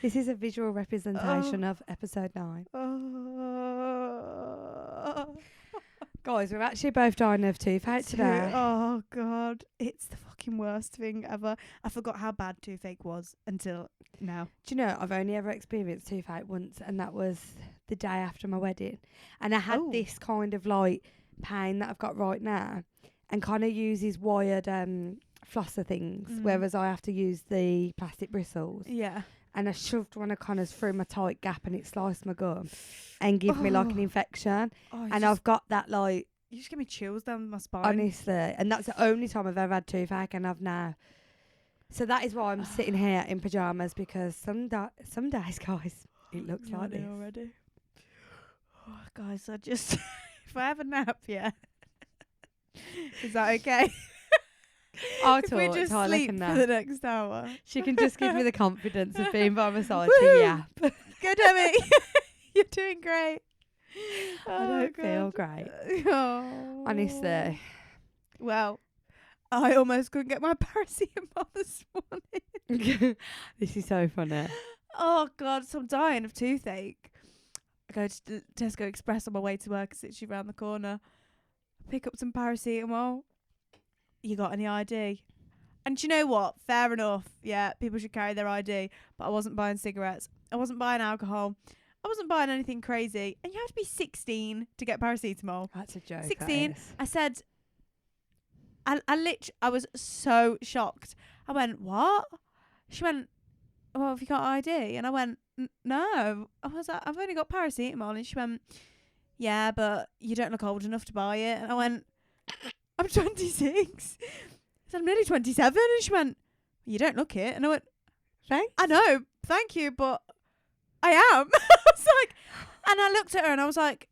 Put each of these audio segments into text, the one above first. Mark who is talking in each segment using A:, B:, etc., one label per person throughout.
A: This is a visual representation of episode 9. Guys, we're actually both dying of toothache today.
B: Oh, God. It's the fucking worst thing ever. I forgot how bad toothache was until now.
A: Do you know, I've only ever experienced toothache once, and that was the day after my wedding. And I had this kind of like pain that I've got right now, and kind of use these wired flosser things, whereas I have to use the plastic bristles.
B: Yeah.
A: And I shoved one of Connor's through my tight gap, and it sliced my gum and give me like an infection. And I've got that like...
B: You just give me chills down my spine.
A: Honestly. And that's the only time I've ever had toothache, and I've now... So that is why I'm sitting here in pyjamas, because some days, guys, it looks like this.
B: Already. Oh, guys, I just... if I have a nap, yeah. Is that okay?
A: I'll
B: if
A: talk.
B: we just
A: Tyler
B: sleep
A: can
B: for
A: nap.
B: the next hour.
A: She can just give me the confidence of being by my side
B: Woo!
A: to yap.
B: Go, Demi. You're doing great.
A: I don't feel great.
B: Oh.
A: Honestly.
B: Well, I almost couldn't get my paracetamol this morning.
A: This is so funny.
B: Oh, God, so I'm dying of toothache. I go to Tesco Express on my way to work. It's literally around the corner. Pick up some paracetamol. You got any ID? And do you know what? Fair enough. Yeah, people should carry their ID. But I wasn't buying cigarettes. I wasn't buying alcohol. I wasn't buying anything crazy. And you have to be 16 to get paracetamol.
A: That's a joke.
B: 16. I said, I was so shocked. I went, what? She went, well, have you got ID? And I went, no. I was like, I've only got paracetamol. And she went, yeah, but you don't look old enough to buy it. And I went, I'm 26. So I'm nearly 27. And she went, you don't look it. And I went,
A: Thanks.
B: I know, thank you, but I am. I was like, and I looked at her and I was like,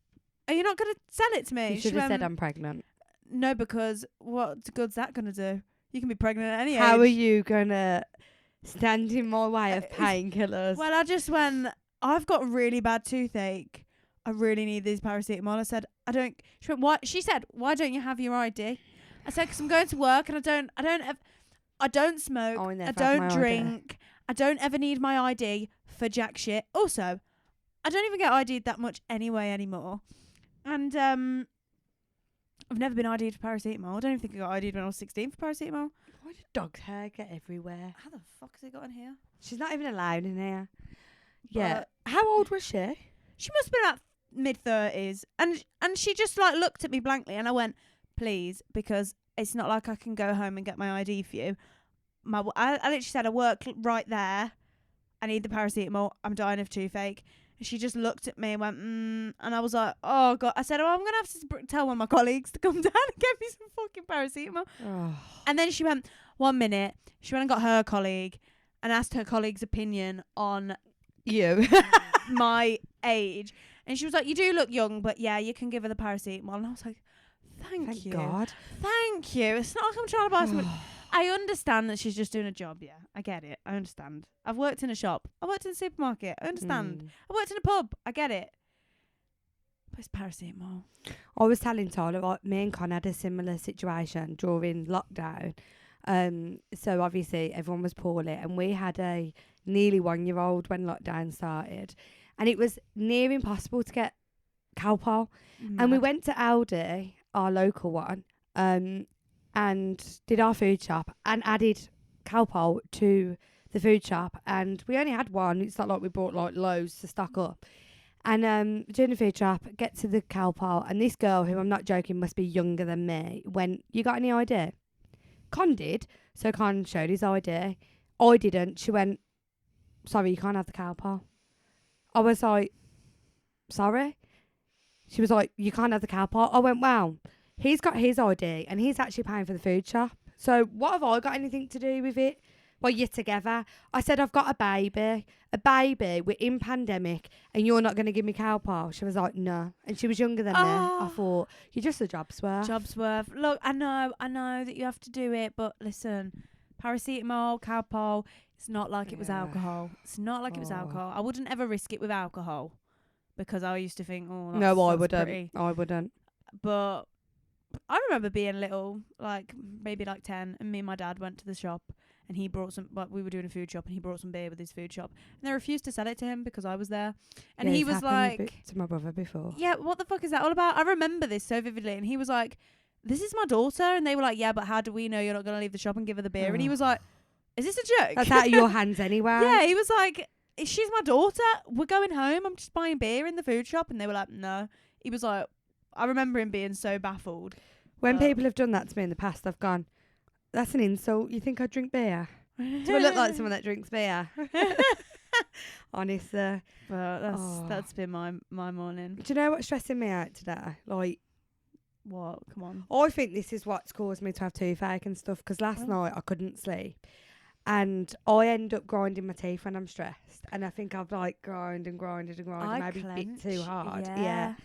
B: are you not going to sell it to me?
A: You should have said I'm pregnant.
B: No, because what good's that going to do? You can be pregnant at any age.
A: How are you going to stand in my way of painkillers?
B: Well, I just went, I've got really bad toothache. I really need these paracetamol. I said, I don't. She went, what? She said, why don't you have your ID? I said, because I'm going to work and I don't smoke.
A: Oh,
B: I don't drink. I don't ever need my ID for jack shit. Also, I don't even get ID'd that much anyway anymore. And I've never been ID'd for paracetamol. I don't even think I got ID'd when I was 16 for paracetamol.
A: Why did dog's hair get everywhere?
B: How the fuck has it got in here?
A: She's not even allowed in here.
B: But
A: Yeah. How old was she?
B: she must have been about mid-30s. And she just like looked at me blankly and I went, please, because it's not like I can go home and get my ID for you. I literally said, I work right there. I need the paracetamol. I'm dying of toothache. And she just looked at me and went, and I was like, oh, God. I said, oh, I'm going to have to tell one of my colleagues to come down and get me some fucking paracetamol.
A: Oh.
B: And then she went, 1 minute. She went and got her colleague and asked her colleague's opinion on
A: You.
B: my age. And she was like, you do look young, but yeah, you can give her the paracetamol. And I was like, thank you.
A: God.
B: Thank you. It's not like I'm trying to buy something. I understand that she's just doing a job, yeah. I get it. I understand. I've worked in a shop. I worked in a supermarket. I understand. I worked in a pub. I get it. But it's paracetamol.
A: I was telling Tyler, like, me and Con had a similar situation during lockdown. So obviously everyone was poorly, and we had a nearly 1-year-old when lockdown started, and it was near impossible to get Calpol. And we went to Aldi, our local one, and did our food shop and added Calpol to the food shop, and we only had one. It's not like we bought like loads to stock up. And during the food shop, get to the Calpol, and this girl, who I'm not joking must be younger than me, went, you got any ID? Con did, so Con showed his ID. I didn't. She went, sorry, you can't have the Calpol. I was like, sorry? She was like, you can't have the Calpol. I went, well, he's got his ID and he's actually paying for the food shop. So what have I got anything to do with it? Well, you're together. I said, I've got a baby. We're in pandemic and you're not going to give me Calpol. She was like, no. And she was younger than me. I thought, you're just a job swerve.
B: Job swerve. Look, I know that you have to do it, but listen, paracetamol, Calpol, it's not like it was alcohol. It's not like it was alcohol. I wouldn't ever risk it with alcohol because I used to think,
A: no, I wouldn't.
B: Pretty.
A: I wouldn't.
B: But I remember being little, like maybe like 10, and me and my dad went to the shop and he brought some. Like, we were doing a food shop, and he brought some beer with his food shop, and they refused to sell it to him because I was there, and
A: Yeah,
B: he
A: it's
B: was
A: happened
B: like,
A: to my brother before.
B: "Yeah, what the fuck is that all about?" I remember this so vividly, and he was like, "This is my daughter," and they were like, "Yeah, but how do we know you're not going to leave the shop and give her the beer?" And he was like, "Is this a joke?"
A: That's out of your hands anyway.
B: Yeah, he was like, "She's my daughter. We're going home. I'm just buying beer in the food shop." And they were like, "No." He was like, I remember him being so baffled.
A: When people have done that to me in the past, I've gone, that's an insult. You think I drink beer? Do I look like someone that drinks beer? Honestly.
B: But that's been my morning.
A: Do you know what's stressing me out today? Like,
B: what? Come on.
A: I think this is what's caused me to have toothache and stuff, because last night I couldn't sleep. And I end up grinding my teeth when I'm stressed. And I think I've like grinded, maybe a bit too hard. Yeah.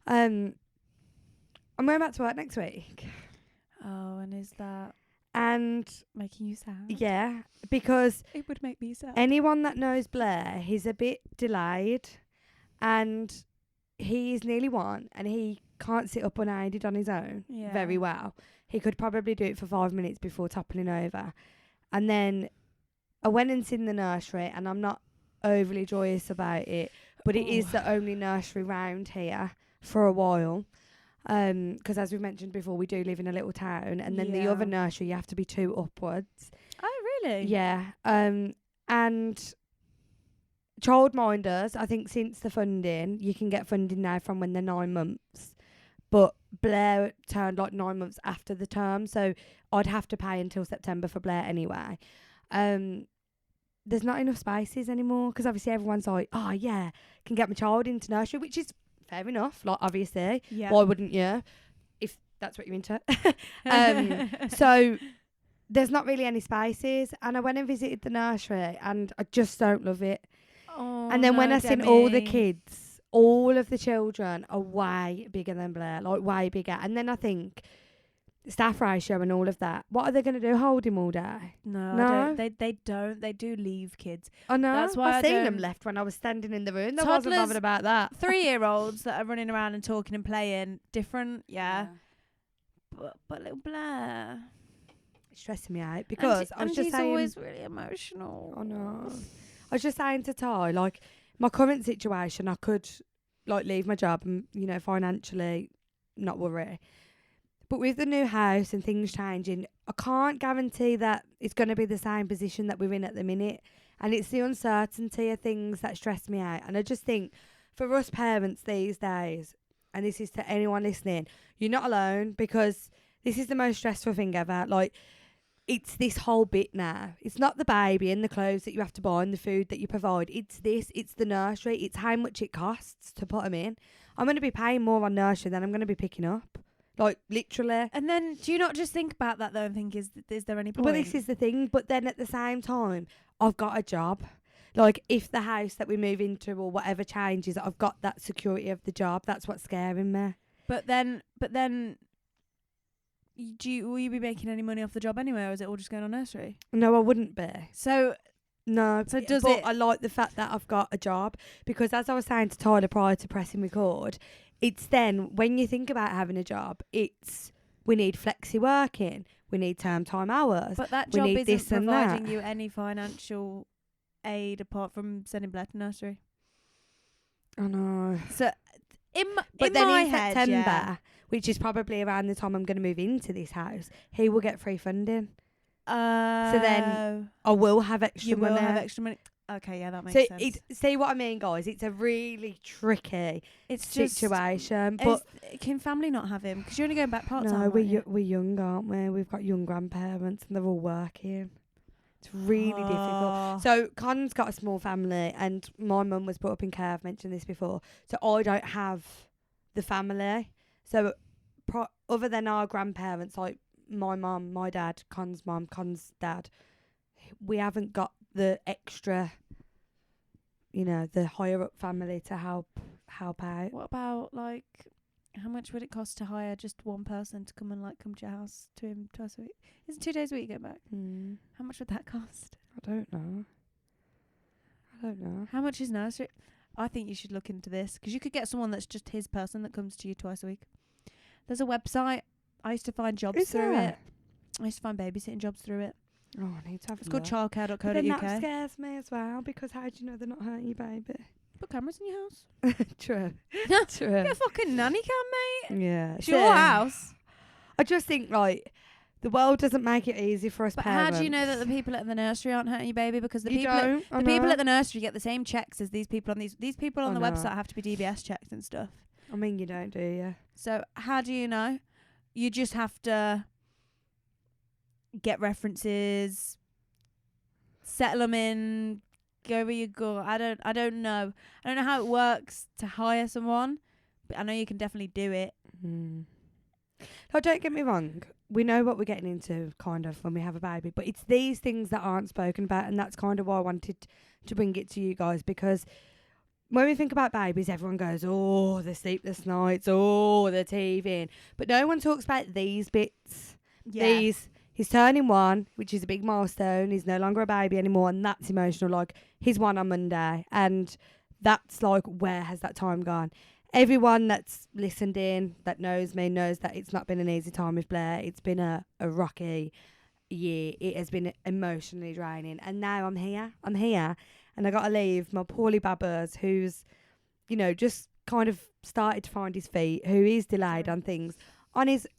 A: I'm going back to work next week.
B: Oh, and is that
A: And
B: making you sad?
A: yeah, because
B: It would make me sad.
A: anyone that knows Blair, he's a bit delayed, and he is nearly 1, and he can't sit up unaided on his own very well. He could probably do it for 5 minutes before toppling over. And then I went and seen the nursery, and I'm not overly joyous about it, but it is the only nursery round here for a while. Because as we mentioned before, we do live in a little town, and then the other nursery you have to be 2 upwards.
B: Oh, really?
A: Yeah. And childminders, I think since the funding, you can get funding now from when they're 9 months. But Blair turned like 9 months after the term, so I'd have to pay until September for Blair anyway. There's not enough spaces anymore, because obviously everyone's like, oh yeah, can get my child into nursery, which is fair enough. Like, obviously, why wouldn't you? If that's what you're into. So there's not really any spaces, and I went and visited the nursery, and I just don't love it. And then when I seen all the kids, all of the children are way bigger than Blair, like way bigger. And then I think staff ratio and all of that. What are they going to do? Hold him all day?
B: No. They don't. They do leave kids.
A: I know.
B: That's why
A: I seen them left when I was standing in the room. I wasn't bothered about that.
B: 3-year-olds that are running around and talking and playing, different, But little Blair,
A: it's stressing me out, because I was just saying,
B: always really emotional.
A: Oh no. I was just saying to Ty, like, my current situation, I could like leave my job and, you know, financially not worry. But with the new house and things changing, I can't guarantee that it's going to be the same position that we're in at the minute. And it's the uncertainty of things that stress me out. And I just think for us parents these days, and this is to anyone listening, you're not alone, because this is the most stressful thing ever. Like, it's this whole bit now. It's not the baby and the clothes that you have to buy and the food that you provide. It's the nursery. It's how much it costs to put them in. I'm going to be paying more on nursery than I'm going to be picking up. Like, literally.
B: And then do you not just think about that though and think, is there any point?
A: Well, this is the thing. But then at the same time, I've got a job. Like, if the house that we move into or whatever changes, I've got that security of the job. That's what's scaring me.
B: But then will you be making any money off the job anyway, or is it all just going on nursery?
A: No, I wouldn't be.
B: So
A: no.
B: So
A: I like the fact that I've got a job, because as I was saying to Tyler prior to pressing record, it's then when you think about having a job, it's we need flexi working, we need term time hours.
B: But that
A: we
B: job
A: need
B: isn't providing
A: that.
B: you any financial aid apart from sending Blair to nursery.
A: I know.
B: So in
A: then
B: my
A: in
B: head,
A: September, which is probably around the time I'm going to move into this house, he will get free funding. So then I will have extra money.
B: You will have extra money. Okay, yeah, that makes sense.
A: See what I mean, guys? It's a really tricky situation. But
B: can family not have him? Because you're only going back part-time.
A: No, we're young, aren't we? We've got young grandparents and they're all working. It's really difficult. So Con's got a small family, and my mum was brought up in care. I've mentioned this before. So I don't have the family. So other than our grandparents, like my mum, my dad, Con's mum, Con's dad, we haven't got the extra, you know, the higher up family to help out.
B: What about, like, how much would it cost to hire just one person to come to your house to him twice a week? Isn't 2 days a week you get back? How much would that cost?
A: I don't know.
B: How much is nursery? I think you should look into this, because you could get someone that's just his person that comes to you twice a week. There's a website. I used to find jobs through it. I used to find babysitting jobs through it.
A: Oh, I need to have
B: It's
A: a
B: called
A: look. But then that
B: childcare.co.uk.
A: scares me as well, because how do you know they're not hurting you, baby?
B: Put cameras in your house.
A: True.
B: Get
A: True.
B: a fucking nanny cam, mate.
A: Yeah.
B: It's your house.
A: I just think, like, the world doesn't make it easy for us
B: But
A: parents.
B: how do you know that the people at the nursery aren't hurting you, baby? Because the
A: You
B: people
A: don't. I
B: the people
A: know.
B: at the nursery get the same checks as these people on these people on
A: I
B: the
A: know.
B: website have to be DBS checked and stuff.
A: I mean, you don't, do you?
B: So how do you know? You just have to get references, settle them in, go where you go. I don't know. I don't know how it works to hire someone, but I know you can definitely do it.
A: Mm. No, don't get me wrong. We know what we're getting into, kind of, when we have a baby. But it's these things that aren't spoken about, and that's kind of why I wanted to bring it to you guys, because when we think about babies, everyone goes, oh, the sleepless nights, oh, the TV. But no one talks about these bits.
B: Yeah.
A: He's turning 1, which is a big milestone. He's no longer a baby anymore, and that's emotional. Like, he's 1 on Monday, and that's like, where has that time gone? Everyone that's listened in, that knows me, knows that it's not been an easy time with Blair. It's been a rocky year. It has been emotionally draining. And now I'm here, and I got to leave my poorly babbers, who's, you know, just kind of started to find his feet, who is delayed on things,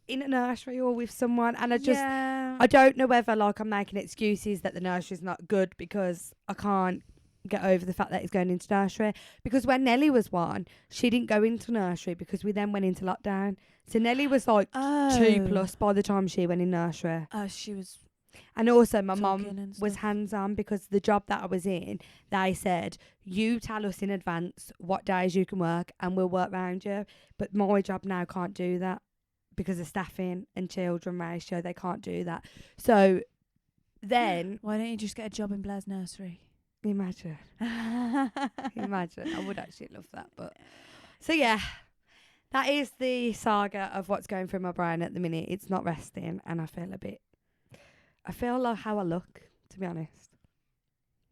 A: in a nursery or with someone. And I don't know whether, like, I'm making excuses that the nursery's not good because I can't get over the fact that he's going into nursery. Because when Nelly was 1, she didn't go into nursery because we then went into lockdown. So Nelly was like 2+ by the time she went in nursery.
B: Oh, she was.
A: And also my
B: Talking
A: mum
B: and
A: was
B: stuff.
A: hands-on, because the job that I was in, they said, you tell us in advance what days you can work and we'll work around you. But my job now can't do that because of staffing and children ratio. They can't do that. So then,
B: Why don't you just get a job in Blair's nursery?
A: imagine. Imagine. I would actually love that. But so yeah, that is the saga of what's going through my brain at the minute. It's not resting, and I feel like how I look, to be honest.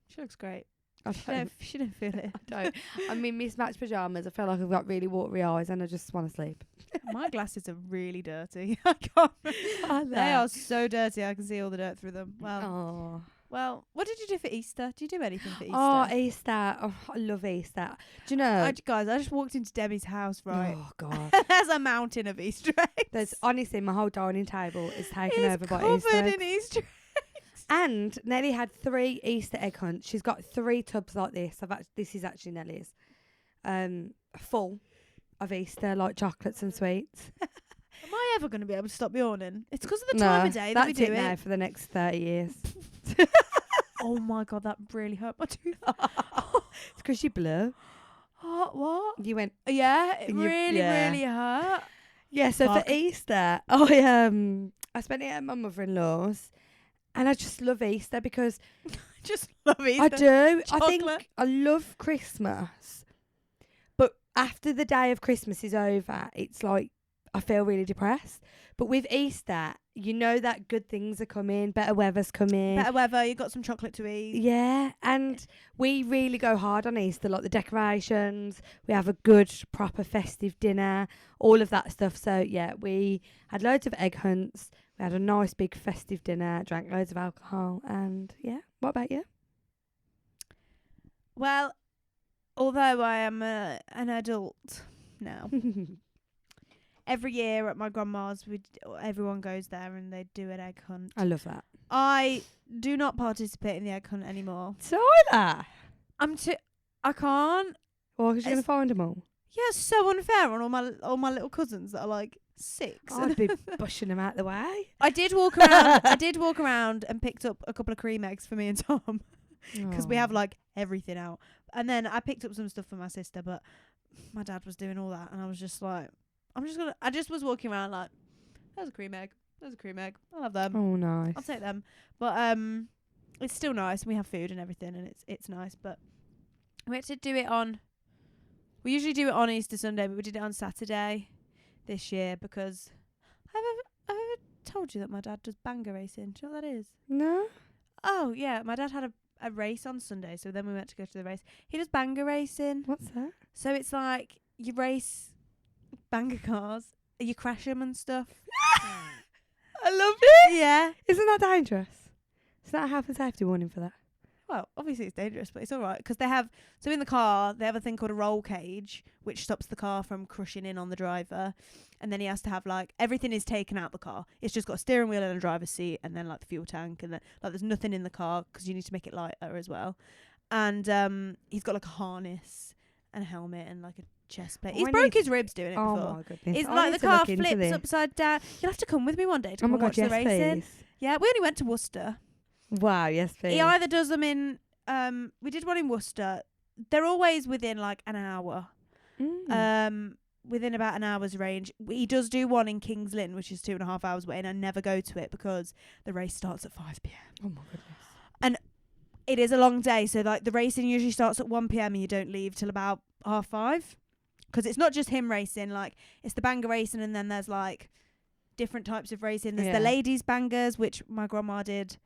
B: She looks great.
A: I
B: She don't feel it.
A: don't. I'm in mismatched pajamas. I feel like I've got really watery eyes, and I just want to sleep.
B: My glasses are really dirty. I can't. They are so dirty. I can see all the dirt through them. Well, what did you do for Easter? Do you do anything for Easter?
A: Oh, Easter. Oh, I love Easter. Do you know?
B: Guys, I just walked into Demi's house, right?
A: Oh, God.
B: There's a mountain of Easter eggs.
A: There's honestly, my whole dining table is taken
B: It's
A: over by
B: covered
A: Easter eggs.
B: in Easter eggs.
A: And Nelly had 3 Easter egg hunts. She's got 3 tubs like this. This is actually Nelly's. Full of Easter, like chocolates and sweets.
B: Am I ever going to be able to stop yawning? It's because of the time of day that we do
A: that's it now
B: it.
A: for the next 30 years.
B: Oh my God, that really hurt my tooth.
A: It's because you blew.
B: Oh, what?
A: You went,
B: Yeah, it
A: You-
B: really,
A: yeah.
B: really hurt.
A: yeah, so
B: Fuck.
A: for Easter, I spent it at my mother-in-law's. And I just love Easter because
B: Just love Easter.
A: I do. I
B: Chocolate.
A: think I love Christmas. But after the day of Christmas is over, it's like I feel really depressed. But with Easter, you know that good things are coming, better weather's coming.
B: Better weather, you got some chocolate to eat.
A: Yeah, and we really go hard on Easter, like the decorations. We have a good, proper festive dinner, all of that stuff. So, yeah, we had loads of egg hunts. We had a nice big festive dinner, drank loads of alcohol, and yeah. What about you?
B: Well, although I am an adult now, every year at my grandma's, everyone goes there and they do an egg hunt.
A: I love that.
B: I do not participate in the egg hunt anymore.
A: Tyler!
B: I can't.
A: Well, because you're going to
B: It's-
A: find them all.
B: Yeah, it's so unfair on all my little cousins that are like 6.
A: I'd be pushing them out the way.
B: I did walk around. I did walk around and picked up a couple of cream eggs for me and Tom because we have like everything out. And then I picked up some stuff for my sister, but my dad was doing all that, and I was just like, I just was walking around like, there's a cream egg. There's a cream egg. I'll have them.
A: Oh, nice.
B: I'll take them. But it's still nice. We have food and everything, and it's nice. But we had to do it on. We usually do it on Easter Sunday, but we did it on Saturday this year because I've ever told you that my dad does banger racing. Do you know what that is?
A: No?
B: Oh yeah, my dad had a race on Sunday, so then we went to go to the race. He does banger racing.
A: What's that?
B: So it's like you race banger cars, you crash them and stuff.
A: I love it.
B: Yeah.
A: Isn't that dangerous? Is that a health and safety warning for that?
B: Well, obviously it's dangerous, but it's all right because they have. So in the car, they have a thing called a roll cage, which stops the car from crushing in on the driver. And then he has to have like everything is taken out the car. It's just got a steering wheel and a driver's seat, and then like the fuel tank, and then like there's nothing in the car because you need to make it lighter as well. And he's got like a harness and a helmet and like a chest plate. He's broke his ribs doing it
A: Oh
B: before.
A: my goodness!
B: It's
A: I
B: like
A: need
B: the
A: to
B: car
A: look into
B: flips
A: this.
B: upside down. You'll have to come with me one day to
A: Oh
B: come
A: my
B: and
A: god!
B: watch
A: Yes,
B: the racing.
A: please.
B: Yeah, we only went to Worcester.
A: Wow! Yes, please.
B: He either does them in. We did one in Worcester. They're always within like an hour. Within about an hour's range. He does do one in Kings Lynn, which is 2.5 hours away, and I never go to it because the race starts at 5 p.m.
A: Oh my goodness.
B: And it is a long day, so like the racing usually starts at 1 p.m. and you don't leave till about 5:30. Because it's not just him racing, like it's the banger racing, and then there's like different types of racing. There's the ladies bangers, which my grandma did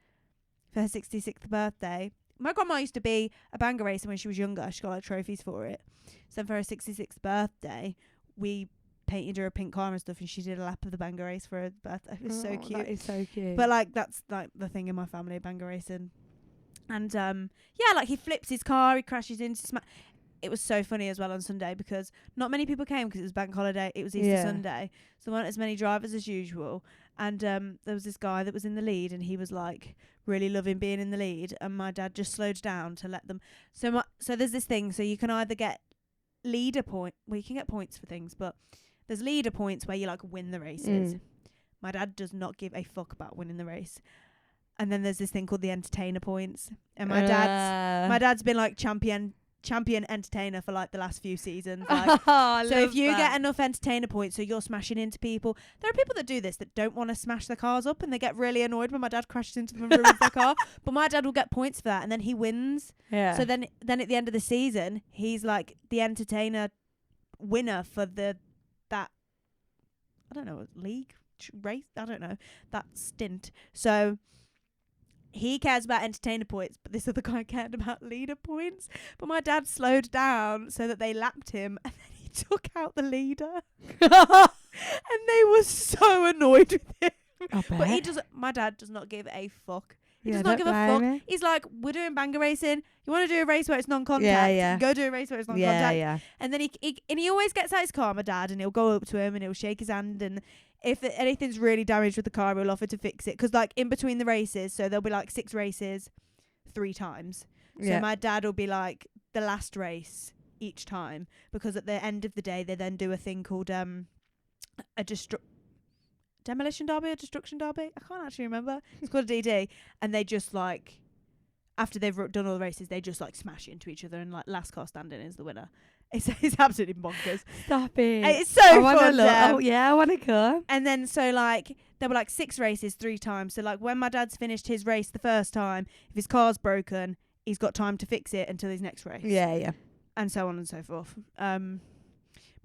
B: for her 66th birthday. My grandma used to be a banger racer when she was younger. She got like trophies for it. So then for her 66th birthday, we painted her a pink car and stuff, and she did a lap of the banger race for her birthday. It was so cute.
A: That is so cute.
B: But like that's like the thing in my family, banger racing. And yeah, like he flips his car, he crashes into it was so funny as well on Sunday because not many people came because it was bank holiday. It was Easter Sunday, so there weren't as many drivers as usual. And there was this guy that was in the lead, and he was like really loving being in the lead. And my dad just slowed down to let them. So there's this thing. So you can either get leader point. Well, you can get points for things, but there's leader points where you like win the races. My dad does not give a fuck about winning the race. And then there's this thing called the entertainer points. And my dad's been like champion entertainer for like the last few seasons. Like, so if you get enough entertainer points, so you're smashing into people. There are people that do this that don't want to smash their cars up, and they get really annoyed when my dad crashes into them and ruins their car. But my dad will get points for that, and then he wins.
A: Yeah.
B: So then at the end of the season, he's like the entertainer winner for that I don't know, league race. I don't know, that stint. So he cares about entertainer points, but this other guy cared about leader points. But my dad slowed down so that they lapped him, and then he took out the leader. And they were so annoyed with him. But my dad does not give a fuck. He does not give a fuck. He's like, we're doing banger racing. You want to do a race where it's non-contact?
A: Yeah.
B: Go do a race where it's non-contact.
A: Yeah.
B: And then he always gets out his car, my dad, and he'll go up to him and he'll shake his hand, and if anything's really damaged with the car, he'll offer to fix it. Because like in between the races, so there'll be like 6 races 3 times. So my dad will be like the last race each time, because at the end of the day they then do a thing called demolition derby or destruction derby. I can't actually remember. It's called a DD, and they just like after they've done all the races, they just like smash into each other, and like last car standing is the winner. It's absolutely bonkers.
A: Stop it.
B: It's so fun.
A: Oh yeah, I want to come.
B: And then so like there were like 6 races 3 times. So like when my dad's finished his race the first time, if his car's broken, he's got time to fix it until his next race.
A: Yeah.
B: And so on and so forth. But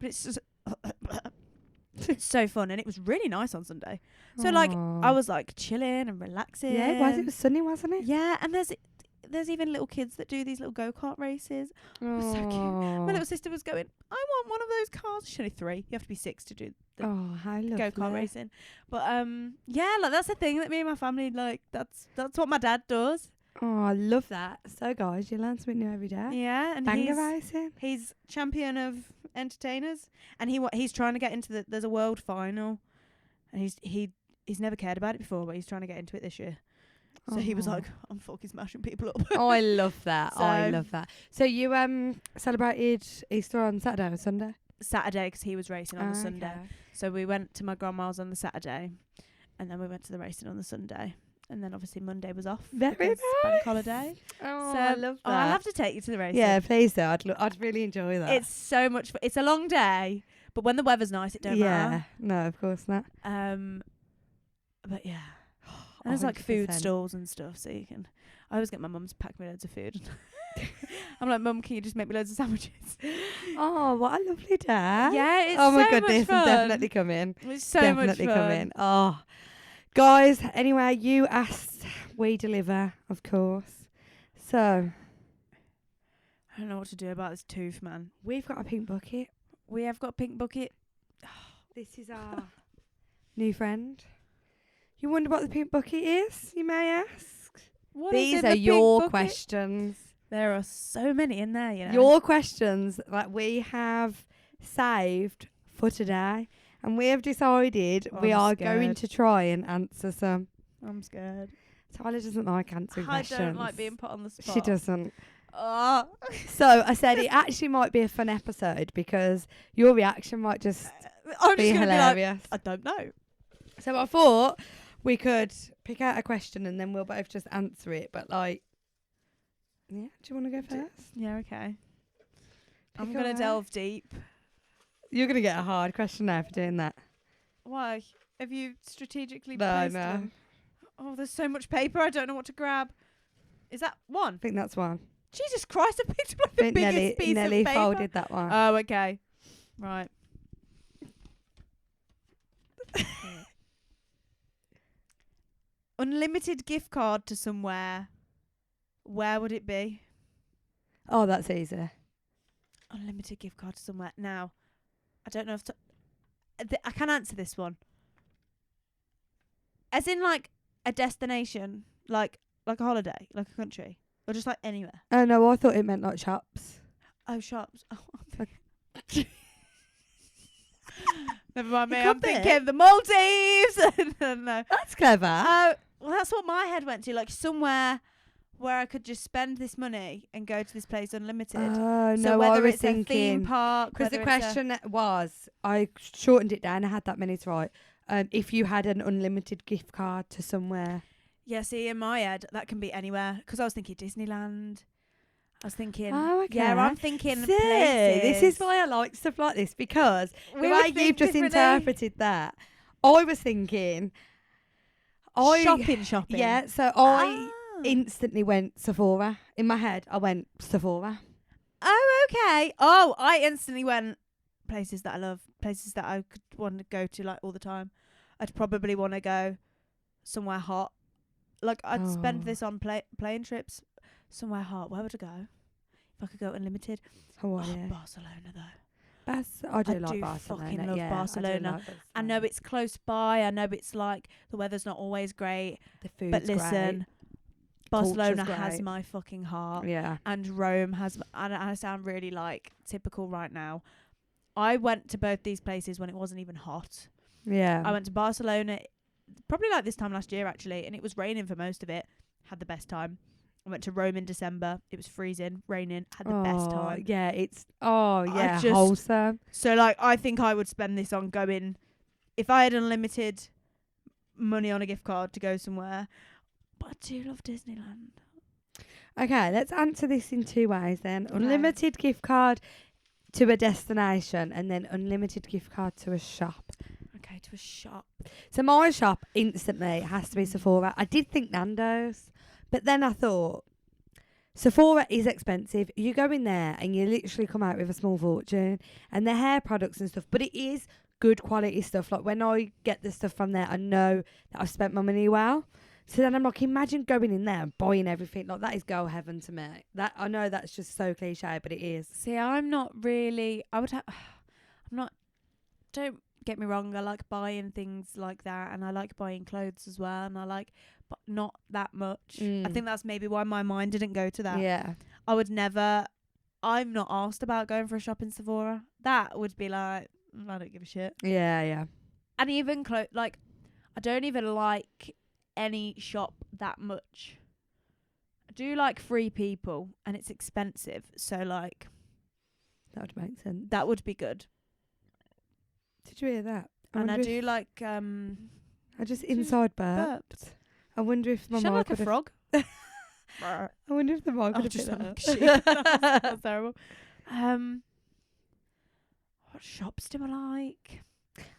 B: it's just it's so fun, and it was really nice on Sunday. So like I was like chilling and relaxing.
A: Yeah, it was sunny, wasn't it?
B: Yeah, and there's even little kids that do these little go-kart races. It was so cute. My little sister was going, I want one of those cars. She's only 3. You have to be 6 to do the
A: how lovely.
B: go-kart racing. But yeah, like that's the thing that me and my family like. That's what my dad does.
A: Oh, I love that. So guys, you learn something new every day.
B: Yeah, and
A: banger racing.
B: He's champion of entertainers, and he's trying to get into there's a world final, and he's never cared about it before, but he's trying to get into it this year. So he was like, I'm fucking smashing people up.
A: Oh, I love that. I love that. So you celebrated Easter on Saturday or Sunday?
B: Saturday, because he was racing on the Sunday. So we went to my grandma's on the Saturday, and then we went to the racing on the Sunday. And then obviously Monday was off.
A: Very nice.
B: Bank holiday.
A: Oh,
B: so
A: I love that.
B: I'll have to take you to the racing.
A: Yeah, please do. I'd really enjoy that.
B: It's so much fun. It's a long day, but when the weather's nice, it don't matter.
A: No, of course not.
B: But yeah. And there's like food stalls and stuff, so you can. I always get my mum to pack me loads of food. I'm like, Mum, can you just make me loads of sandwiches?
A: Oh, what a lovely day.
B: Yeah, it's
A: oh my
B: so
A: goodness,
B: much fun.
A: I'm definitely coming.
B: It's so
A: definitely
B: much fun.
A: Coming. Oh, guys. Anyway, you asked, we deliver, of course. So
B: I don't know what to do about this tooth, man.
A: we've got a pink bucket.
B: We have got a pink bucket.
A: This is our new friend. You wonder what the pink bucket is? You may ask.
B: What is
A: These
B: in
A: are
B: the pink
A: your
B: bucket?
A: questions.
B: There are so many in there, you know.
A: Your questions that we have saved for today. And we have decided we
B: I'm
A: are going
B: scared.
A: to try and answer some.
B: I'm scared.
A: Tyler doesn't like answering
B: I
A: questions.
B: don't like being put on the spot.
A: She doesn't.
B: Oh.
A: So I said it actually might be a fun episode because your reaction might just
B: I'm
A: be
B: just going to be
A: hilarious.
B: like, I don't know.
A: So I thought we could pick out a question and then we'll both just answer it. But like, yeah, do you want to go first?
B: Yeah, okay. I'm
A: Pick
B: going to
A: away.
B: delve deep.
A: You're going to get a hard question now for doing that.
B: Why? Have you strategically
A: No,
B: placed
A: no.
B: them? Oh, there's so much paper. I don't know what to grab. Is that one?
A: I think that's one.
B: Jesus Christ, I picked up like
A: I
B: the
A: think
B: biggest piece
A: Nelly
B: of paper.
A: folded that one.
B: Oh, okay. Right. Unlimited gift card to somewhere. Where would it be?
A: Oh, that's easy.
B: Unlimited gift card to somewhere. Now, I don't know if I can answer this one. As in, like a destination, like a holiday, like a country, or just like anywhere.
A: Oh no, I thought it meant like shops.
B: Oh, shops. Oh, never mind me.
A: It
B: I'm
A: could be.
B: thinking the Maldives. No.
A: That's clever.
B: Well, that's what my head went to. Like somewhere where I could just spend this money and go to this place unlimited.
A: Oh
B: So
A: no, I
B: whether
A: was
B: it's a theme
A: thinking
B: park,
A: because the
B: whether it's
A: question was, I shortened it down. I had that many to write. If you had an unlimited gift card to somewhere.
B: Yeah, see, in my head, that can be anywhere. Because I was thinking Disneyland. I was thinking,
A: Oh, okay.
B: yeah, I'm thinking
A: See,
B: places.
A: this is why I like stuff like this because
B: We
A: the
B: would
A: way you've
B: think
A: just
B: differently.
A: interpreted that, I was thinking,
B: shopping.
A: Yeah, so I
B: Ah.
A: instantly went Sephora. In my head, I went Sephora.
B: Oh, okay. Oh, I instantly went places that I love, places that I could want to go to like all the time. I'd probably want to go somewhere hot. Like I'd spend
A: Oh.
B: this on plane trips somewhere hot. Where would I go? If I could go unlimited.
A: Hawaii.
B: Oh, Barcelona though.
A: I do
B: I
A: like
B: do
A: Barcelona.
B: fucking love
A: yeah, I do
B: Barcelona.
A: like
B: I know
A: Barcelona.
B: it's close by. I know it's like the weather's not always great.
A: The food's
B: But listen,
A: Culture's
B: Barcelona has
A: great.
B: my fucking heart.
A: great. Yeah.
B: And Rome has. And I sound really like typical right now. I went to both these places when it wasn't even hot.
A: Yeah.
B: I went to Barcelona probably like this time last year actually, and it was raining for most of it. Had the best time. I went to Rome in December. It was freezing, raining. Had the best time.
A: Yeah, it's yeah,
B: just-
A: wholesome.
B: So like, I think I would spend this on going. If I had unlimited money on a gift card to go somewhere, but I do love Disneyland.
A: Okay, let's answer this in two ways then.
B: Okay.
A: Unlimited gift card to a destination and then unlimited gift card to a shop.
B: Okay, to a shop.
A: So my shop instantly has to be Sephora. I did think Nando's, but then I thought Sephora is expensive. You go in there and you literally come out with a small fortune, and the hair products and stuff, but it is good quality stuff. Like when I get the stuff from there, I know that I've spent my money well. So then I'm like, imagine going in there and buying everything. Like that is girl heaven to me. That I know that's just so cliche, but it is.
B: See, I'm not really. I would have. I'm not. Don't get me wrong. I like buying things like that, and I like buying clothes as well, and I like, but not that much. I
A: Mm.
B: think that's maybe why my mind didn't go to that.
A: Yeah.
B: I would never. I'm not asked about going for a shop in Sephora. That would be like, I don't give a shit.
A: Yeah, yeah.
B: And even like, I don't even like any shop that much. I do like Free People, and it's expensive, so like
A: That would make sense.
B: that would be good.
A: Did you hear that?
B: And I
A: wonder
B: do
A: if-
B: like
A: I just inside burped.
B: burped.
A: I wonder if my
B: Sound
A: mic
B: like a
A: would have.
B: frog.
A: I wonder if the mic
B: Oh,
A: would
B: just
A: have
B: like
A: picked
B: sheep.
A: that up.
B: That's terrible. What shops do I like?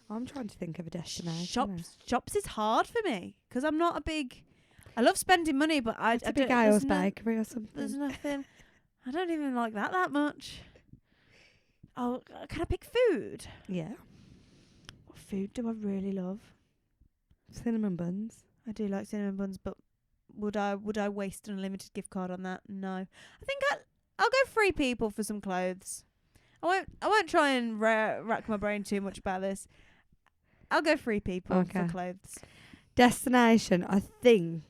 A: I'm trying to think of a destination.
B: Shops is hard for me because I'm not a big. I love spending money, but I
A: It's a
B: don't.
A: big Isles
B: there's no-
A: bakery or
B: There's
A: something.
B: nothing. I don't even like that much. Oh, can I pick food?
A: Yeah.
B: What food do I really love?
A: Cinnamon buns.
B: I do like cinnamon buns, but would I waste an unlimited gift card on that? No. I think I'll go Free People for some clothes. I won't try and rack my brain too much about this. I'll go Free People
A: Okay.
B: for clothes.
A: Destination, I think.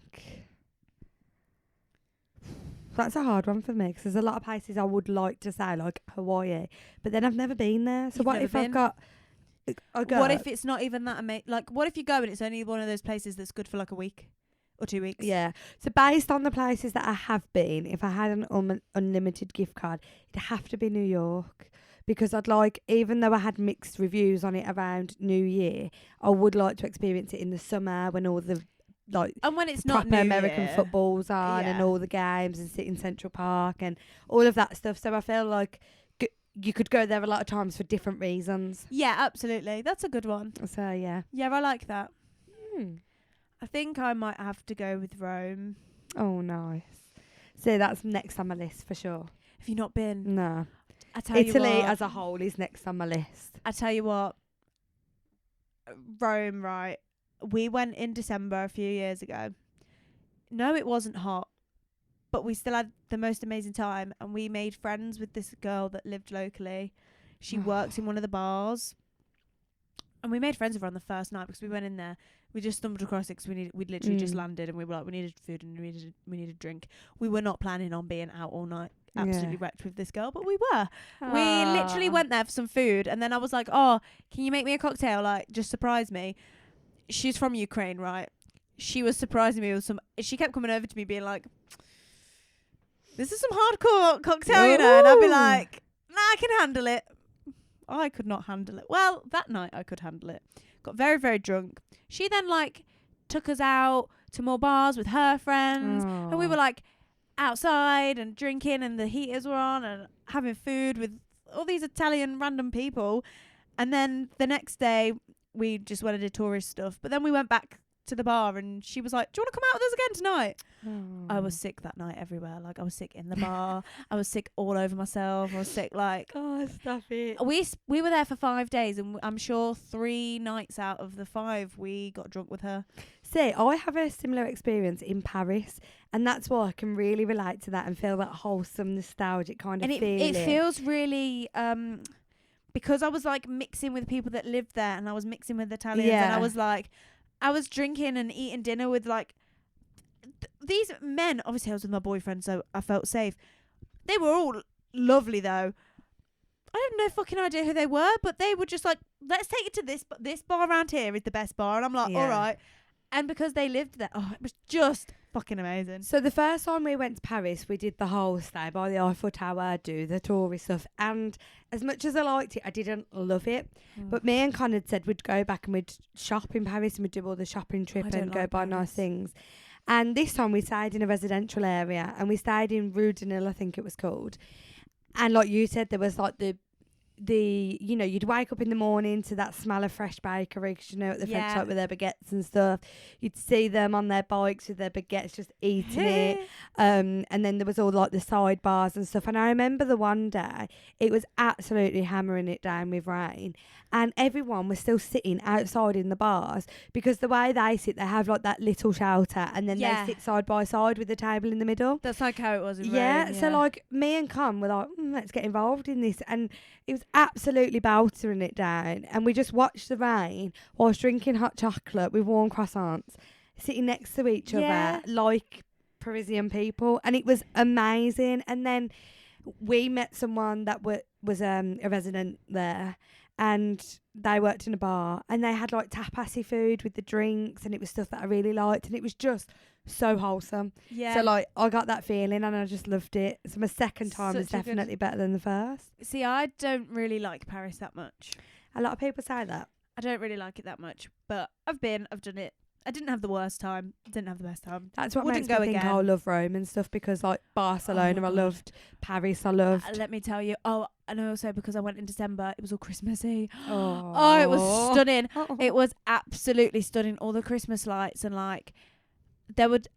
A: That's a hard one for me because there's a lot of places I would like to say, like Hawaii, but then I've never been there. So
B: You've
A: what
B: never
A: if
B: been?
A: I've got? I go.
B: What if it's not even that amazing? Like, what if you go and it's only one of those places that's good for like a week or 2 weeks?
A: Yeah. So based on the places that I have been, if I had an unlimited gift card, it'd have to be New York. Because I'd like, even though I had mixed reviews on it around New Year, I would like to experience it in the summer when all the like
B: And when it's not
A: proper
B: New
A: American
B: Year,
A: football's on and
B: yeah.
A: all the games and sit in Central Park and all of that stuff. So I feel like you could go there a lot of times for different reasons.
B: Yeah, absolutely. That's a good one.
A: So yeah.
B: Yeah, I like that.
A: Hmm.
B: I think I might have to go with Rome.
A: Oh, nice. So that's next on my list for sure.
B: Have you not been?
A: No.
B: I tell you
A: Italy
B: what.
A: as a whole is next on my list.
B: I tell you what. Rome, right? We went in December a few years ago. No, it wasn't hot, but we still had the most amazing time, and we made friends with this girl that lived locally. She worked in one of the bars, and we made friends with her on the first night because we went in there. We just stumbled across it because we'd literally just landed, and we were like, we needed food and we needed drink. We were not planning on being out all night, absolutely wrecked with this girl, but we were. We literally went there for some food, and then I was like, oh, can you make me a cocktail? Like, just surprise me. She's from Ukraine, right? She was surprising me with some. She kept coming over to me being like, this is some hardcore cocktail, you know? And I'd be like, nah, I can handle it. I could not handle it. Well, that night I could handle it. Got very, very drunk. She then like took us out to more bars with her friends. And we were like outside and drinking, and the heaters were on and having food with all these Italian random people. And then the next day we just went and did tourist stuff. But then we went back to the bar, and she was like, do you want to come out with us again tonight? I was sick that night everywhere. Like, I was sick in the bar. I was sick all over myself. I was sick like,
A: oh, stop it.
B: We were there for 5 days, and I'm sure 3 nights out of the 5 we got drunk with her.
A: See, I have a similar experience in Paris, and that's why I can really relate to that and feel that wholesome, nostalgic kind of
B: And
A: feeling.
B: it feels really because I was like mixing with people that lived there, and I was mixing with Italians, and I was like, I was drinking and eating dinner with like these men. Obviously I was with my boyfriend, so I felt safe. They were all lovely though. I have no fucking idea who they were, but they were just like, let's take it to this bar around here is the best bar. And I'm like, all right. And because they lived there, it was just fucking amazing.
A: So the first time we went to Paris, we did the whole stay by the Eiffel Tower, do the tourist stuff. And as much as I liked it, I didn't love it. But me and Con had said we'd go back and we'd shop in Paris and we'd do all the shopping trip and go buy nice things. And this time we stayed in a residential area, and we stayed in Rue de Nil, I think it was called. And like you said, there was like the you know, you'd wake up in the morning to that smell of fresh bakery, because you know at the French like with their baguettes and stuff, you'd see them on their bikes with their baguettes just eating it, and then there was all like the sidebars and stuff. And I remember the one day it was absolutely hammering it down with rain, and everyone was still sitting outside in the bars, because the way they sit, they have like that little shelter, and then they sit side by side with the table in the middle.
B: That's like how it was in Rome,
A: yeah, so like me and Con were like, let's get involved in this, and it was absolutely beltering it down, and we just watched the rain whilst drinking hot chocolate with warm croissants, sitting next to each other like Parisian people, and it was amazing. And then we met someone that was a resident there, and they worked in a bar, and they had like tapasy food with the drinks, and it was stuff that I really liked, and it was just so wholesome. So like I got that feeling, and I just loved it. So my second time was definitely better than the first.
B: See, I don't really like Paris that much.
A: A lot of people say that.
B: I don't really like it that much, but I've done it. I didn't have the worst time. Didn't have the best time.
A: That's what
B: Wouldn't
A: makes me
B: go
A: think
B: again.
A: I love Rome and stuff, because like Barcelona I loved, Paris I loved.
B: Let me tell you. Oh, and also because I went in December, it was all Christmassy. Oh, it was stunning. It was absolutely stunning. All the Christmas lights, and like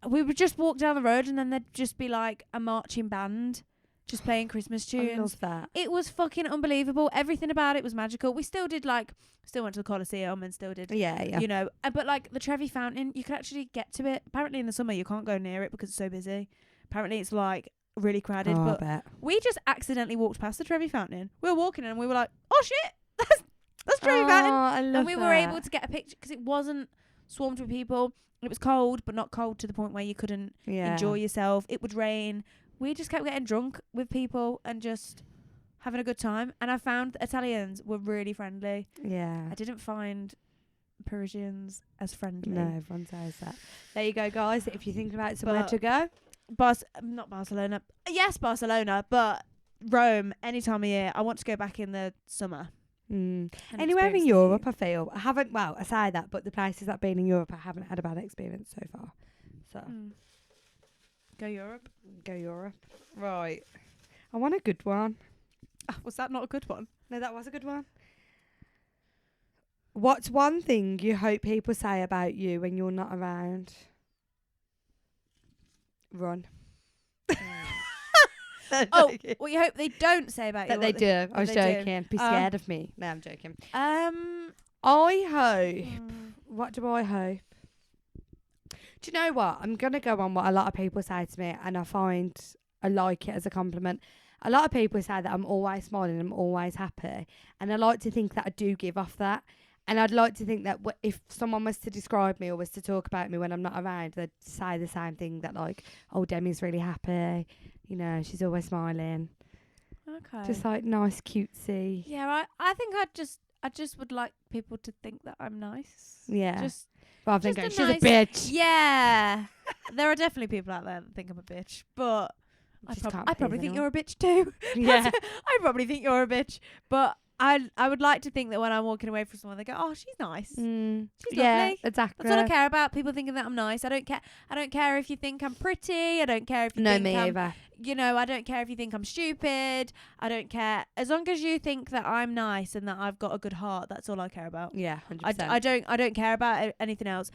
B: we would just walk down the road, and then there'd just be like a marching band just playing Christmas tunes.
A: I love that.
B: It was fucking unbelievable. Everything about it was magical. We still went to the Colosseum and still did, you know, but like the Trevi Fountain, you could actually get to it. Apparently in the summer you can't go near it because it's so busy. Apparently it's like really crowded,
A: I
B: but
A: bet.
B: we just accidentally walked past the Trevi Fountain. We were walking and we were like, oh shit, that's Trevi Fountain.
A: I love
B: And we were able to get a picture because it wasn't swarmed with people. It was cold, but not cold to the point where you couldn't enjoy yourself. It would rain. we just kept getting drunk with people and just having a good time. And I found that Italians were really friendly.
A: Yeah.
B: I didn't find Parisians as friendly.
A: No, everyone says that. There you go, guys. If you're thinking about somewhere
B: But-
A: to go,
B: Not Barcelona. Yes, Barcelona, but Rome any time of year. I want to go back in the summer. and
A: anywhere in
B: experience
A: Europe, I feel. I haven't, well, I say that, but the places I've been in Europe, I haven't had a bad experience so far. So,
B: Go Europe.
A: go Europe. Right. I want a good one.
B: Was that not a good one?
A: No, that was a good one. What's one thing you hope people say about you when you're not around? Run.
B: Oh, well, you hope they don't say about you.
A: That they do. I was
B: they do.
A: joking. Be scared of me. No, I'm joking.
B: Um,
A: I hope. What do I hope? Do you know what? I'm going to go on what a lot of people say to me, and I like it as a compliment. A lot of people say that I'm always smiling, I'm always happy, and I like to think that I do give off that. And I'd like to think that if someone was to describe me or was to talk about me when I'm not around, they'd say the same thing, that like, oh, Demi's really happy, you know, she's always smiling.
B: Okay.
A: Just like nice, cutesy.
B: Yeah, I think I just would like people to think that I'm nice.
A: Yeah.
B: Just
A: rather than
B: just
A: going,
B: a
A: she's a bitch.
B: yeah. There are definitely people out there that think I'm a bitch, but I
A: Just can't
B: probably
A: please
B: think
A: anyone.
B: you're a bitch too.
A: Yeah.
B: I probably think you're a bitch, but I would like to think that when I'm walking away from someone, they go, "Oh, she's nice. She's
A: yeah,
B: lovely."
A: exactly.
B: That's all I care about. People thinking that I'm nice. I don't care. I don't care if you think I'm pretty. I don't care if you
A: No,
B: think
A: me
B: I'm,
A: either.
B: you know, I don't care if you think I'm stupid. I don't care. As long as you think that I'm nice and that I've got a good heart, that's all I care about.
A: Yeah, 100%.
B: I don't care about anything else.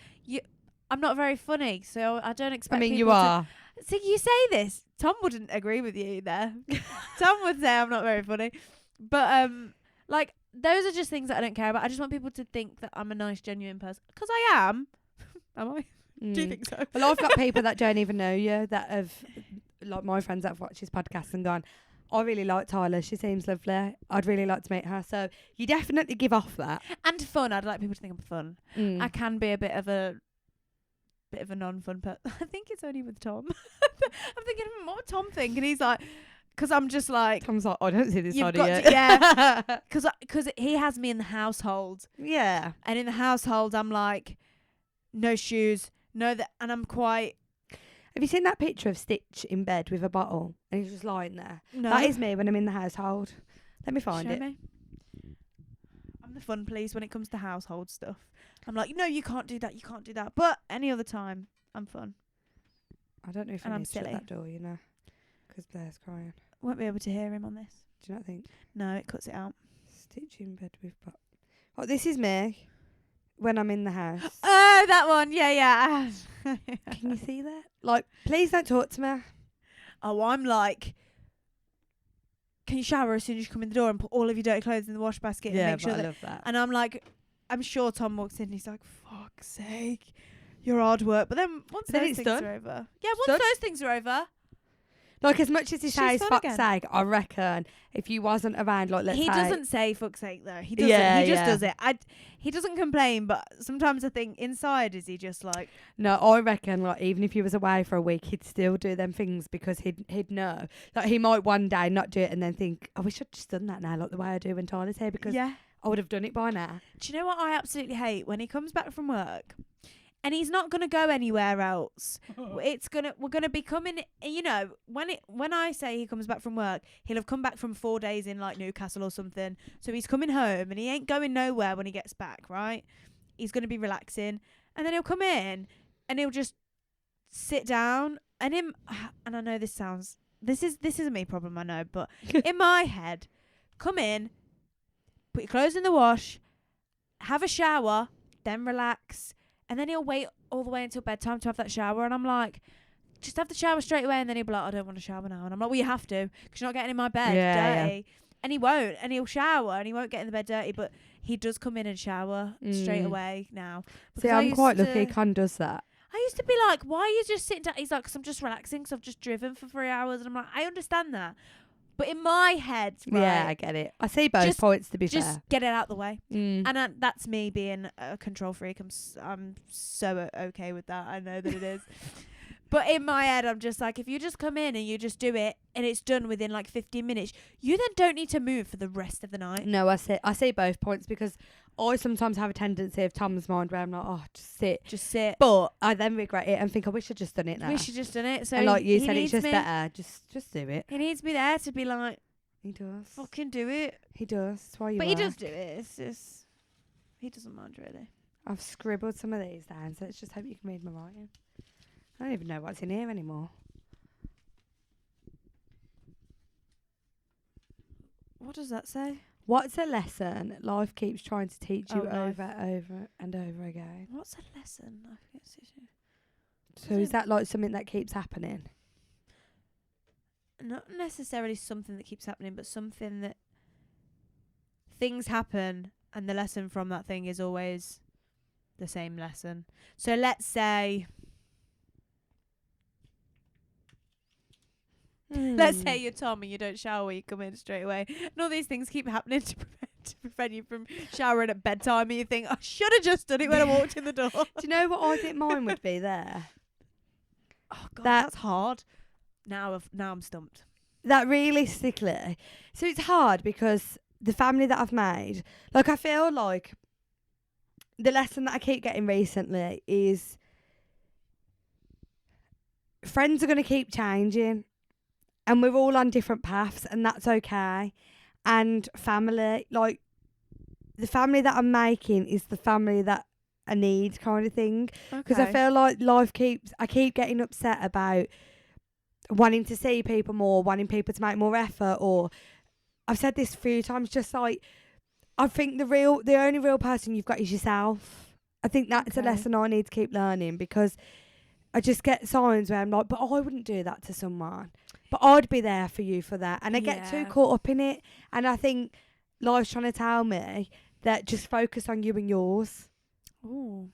B: I'm not very funny, so I don't expect.
A: I mean,
B: people
A: you are.
B: So you say this. Tom wouldn't agree with you there. Tom would say I'm not very funny, but like those are just things that I don't care about. I just want people to think that I'm a nice, genuine person, because I am. Am I? Do you think so?
A: Well, I've got people that don't even know you that have, like my friends that have watched this podcast and gone, I really like Tyler. She seems lovely. I'd really like to meet her. So you definitely give off that.
B: And fun. I'd like people to think I'm fun. I can be a bit of a non-fun person. I think it's only with Tom. I'm thinking, what would Tom think? And he's like, because I'm just like,
A: Tom's like, I don't see this
B: you've
A: side
B: got
A: of
B: to,
A: you.
B: yeah, because he has me in the household,
A: Yeah.
B: and in the household I'm like, no shoes, no that, and I'm quite.
A: Have you seen that picture of Stitch in bed with a bottle and he's just lying there?
B: No,
A: That is me when I'm in the household. Let me find
B: Show
A: it.
B: me. I'm the fun police when it comes to household stuff. I'm like, no, you can't do that, you can't do that. But any other time, I'm fun.
A: I don't know if
B: And
A: I
B: I'm
A: need to shut
B: silly.
A: that door, you know, because Blair's crying.
B: Won't be able to hear him on this.
A: Do you not think?
B: No, it cuts it out.
A: Stitch in bed with bottle. Oh, this is me when I'm in the house.
B: Oh, that one. Yeah.
A: Can you see that? Like, please don't talk to me.
B: Oh, I'm like, can you shower as soon as you come in the door and put all of your dirty clothes in the wash basket and make sure
A: I
B: that.
A: love that.
B: And I'm like, I'm sure Tom walks in and he's like, fuck's sake, you're hard work. But then once
A: Then
B: those
A: it's
B: things
A: done.
B: are over. Yeah,
A: It's
B: once
A: done.
B: those things are over.
A: Like, as much as he
B: She's
A: says
B: fun
A: fuck's
B: again.
A: sake, I reckon if you wasn't around, like, let's
B: He
A: say...
B: doesn't say fuck's sake though. He doesn't.
A: Yeah,
B: he just
A: yeah.
B: does it. He doesn't complain, but sometimes I think inside is he just like,
A: No, I reckon, like, even if he was away for a week, he'd still do them things because he'd know. Like, he might one day not do it and then think, I wish I'd just done that now, like the way I do when Tyler's here, because
B: yeah.
A: I would have done it by now.
B: Do you know what I absolutely hate? When he comes back from work and he's not going to go anywhere else. We're going to be coming, you know, when I say he comes back from work, he'll have come back from 4 days in like Newcastle or something. So he's coming home and he ain't going nowhere when he gets back, right? He's going to be relaxing, and then he'll come in and he'll just sit down and I know this is a me problem, I know, but in my head, come in, put your clothes in the wash, have a shower, then relax, and then he'll wait all the way until bedtime to have that shower. And I'm like, just have the shower straight away. And then he'll be like, I don't want to shower now. And I'm like, well, you have to, because you're not getting in my bed dirty. And he won't. And he'll shower and he won't get in the bed dirty. But he does come in and shower straight away now.
A: See, I'm quite lucky Con does that.
B: I used to be like, why are you just sitting down? He's like, because I'm just relaxing, because I've just driven for 3 hours. And I'm like, I understand that. But in my head, right,
A: Yeah, I get it. I see both
B: Just-
A: points, to be
B: just
A: fair.
B: get it out the way.
A: And
B: That's me being a control freak. I'm so okay with that. I know that it is. But in my head, I'm just like, if you just come in and you just do it and it's done within like 15 minutes, you then don't need to move for the rest of the night.
A: No, I see both points, because I sometimes have a tendency of Tom's mind where I'm like, oh, just sit.
B: Just sit.
A: But I then regret it and think I wish I'd just done it now.
B: We should just done it. So
A: and like you
B: he
A: said, it's
B: needs
A: just
B: me.
A: better. Just do it.
B: He needs me there to be like,
A: He does.
B: fucking do it.
A: He does. That's why you
B: But
A: work.
B: he does do it. It's just, he doesn't mind really.
A: I've scribbled some of these down, so let's just hope you can read my writing. I don't even know what's in here anymore.
B: What does that say?
A: What's a lesson life keeps trying to teach you
B: Oh, life.
A: over and over again?
B: What's a lesson? I forget to do.
A: So is that like something that keeps happening?
B: Not necessarily something that keeps happening, but something that things happen and the lesson from that thing is always the same lesson. So let's say let's say you're Tom and you don't shower when you come in straight away. And all these things keep happening to prevent you from showering at bedtime, and you think, I should have just done it when I walked in the door.
A: Do you know what I think mine would be there?
B: Oh god,
A: That-
B: that's hard. Now I'm stumped.
A: That realistically, so it's hard because the family that I've made, like I feel like the lesson that I keep getting recently is friends are going to keep changing and we're all on different paths, and that's okay. And family, like the family that I'm making is the family that I need, kind of thing. Because I feel like I keep getting upset about wanting to see people more, wanting people to make more effort, or I've said this a few times, just like I think the only real person you've got is yourself. I think that's a
B: Okay.
A: lesson I need to keep learning, because I just get signs where I'm like, but I wouldn't do that to someone, but I'd be there for you for that, and I get too
B: Yeah.
A: caught up in it, and I think life's trying to tell me that just focus on you and yours.
B: Ooh.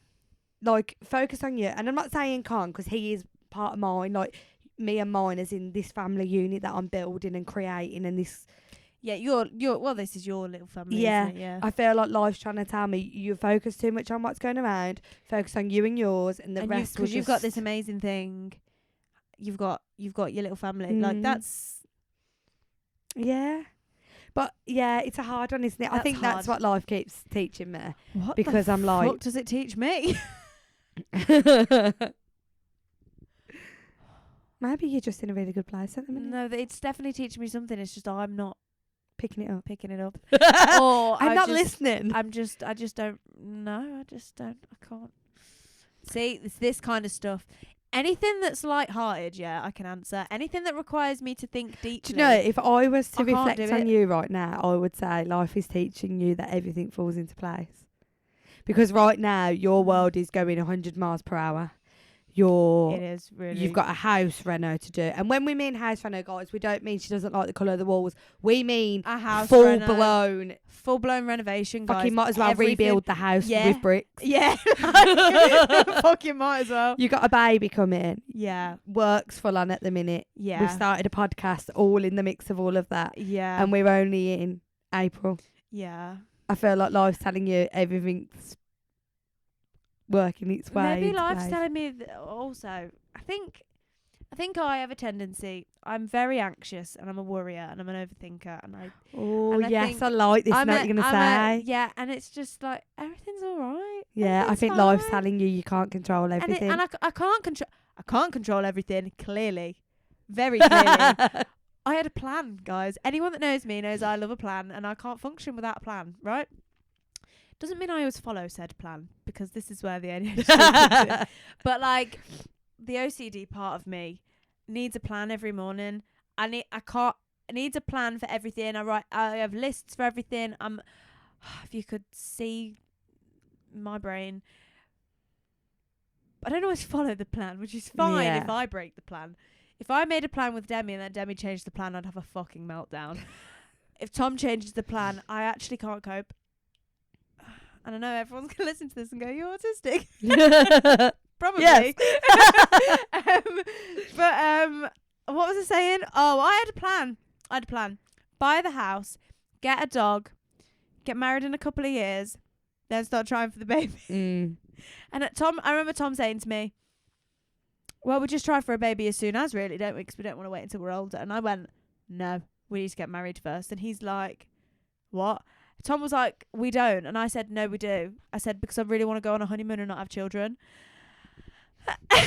A: Like, focus on you. And I'm not saying Con, because he is part of mine, like me and mine, as in this family unit that I'm building and creating, and this.
B: Yeah, you're well, this is your little family,
A: Yeah,
B: isn't it? Yeah.
A: I feel like life's trying to tell me you focus too much on what's going around, focus on you and yours, and the
B: and
A: rest will
B: because you've got this
A: just-
B: amazing thing. You've got your little family. Like
A: Mm.
B: that's
A: Yeah. But yeah, it's a hard one, isn't it? I
B: That's
A: think that's
B: hard.
A: what life keeps teaching me.
B: what
A: Because
B: the
A: I'm like-
B: fuck does it teach me?
A: Maybe you're just in a really good place at the minute.
B: No, it's definitely teaching me something. It's just I'm not
A: Picking it up.
B: picking it up.
A: Or
B: Or
A: I'm
B: I
A: not
B: just-
A: listening.
B: I just don't. No, I just don't. I can't. See, it's this kind of stuff. Anything that's light-hearted, yeah, I can answer. Anything that requires me to think
A: Do
B: deeply.
A: you know, if I was to
B: I can't
A: reflect
B: do
A: on
B: it.
A: you right now, I would say life is teaching you that everything falls into place. Because right now, your world is going 100 miles per hour.
B: it is really.
A: You've got a house reno to do. And when we mean house reno, guys, we don't mean she doesn't like the colour of the walls. We mean
B: a house
A: full blown
B: renovation, guys.
A: fucking might as well
B: Everything-
A: rebuild the house
B: Yeah.
A: with bricks.
B: Yeah, fucking might as well.
A: You got a baby coming.
B: Yeah,
A: Work's full on at the minute.
B: yeah,
A: We've started a podcast all in the mix of all of that.
B: yeah,
A: And we're only in April.
B: yeah.
A: I feel like life's telling you everything's working its way.
B: Maybe
A: into
B: life's
A: place.
B: telling me also. I think I have a tendency. I'm very anxious and I'm a worrier and I'm an overthinker and I.
A: Oh,
B: and I
A: yes,
B: think
A: I like this. I
B: I'm
A: know what you're going to say.
B: yeah, and it's just like everything's all right.
A: Yeah, I
B: Everything's
A: think life's
B: fine.
A: telling you can't control
B: And,
A: everything.
B: I can't control everything. Clearly, very clearly. I had a plan, guys. Anyone that knows me knows I love a plan, and I can't function without a plan. Right? Doesn't mean I always follow said plan, because this is where the ADHD comes in. But like the OCD part of me needs a plan every morning. I needs a plan for everything. I have lists for everything. If you could see my brain, I don't always follow the plan, which is fine
A: Yeah.
B: if I break the plan. If I made a plan with Demi and then Demi changed the plan, I'd have a fucking meltdown. If Tom changes the plan, I actually can't cope. And I know everyone's going to listen to this and go, you're autistic. Probably.
A: Yes.
B: What was I saying? Oh, I had a plan. Buy the house, get a dog, get married in a couple of years, then start trying for the baby.
A: Mm.
B: And I remember Tom saying to me, well, we just try for a baby as soon as, really, don't we? Because we don't want to wait until we're older. And I went, no, we need to get married first. And he's like, what? Tom was like, we don't. And I said, no, we do. I said, because I really want to go on a honeymoon and not have children. Do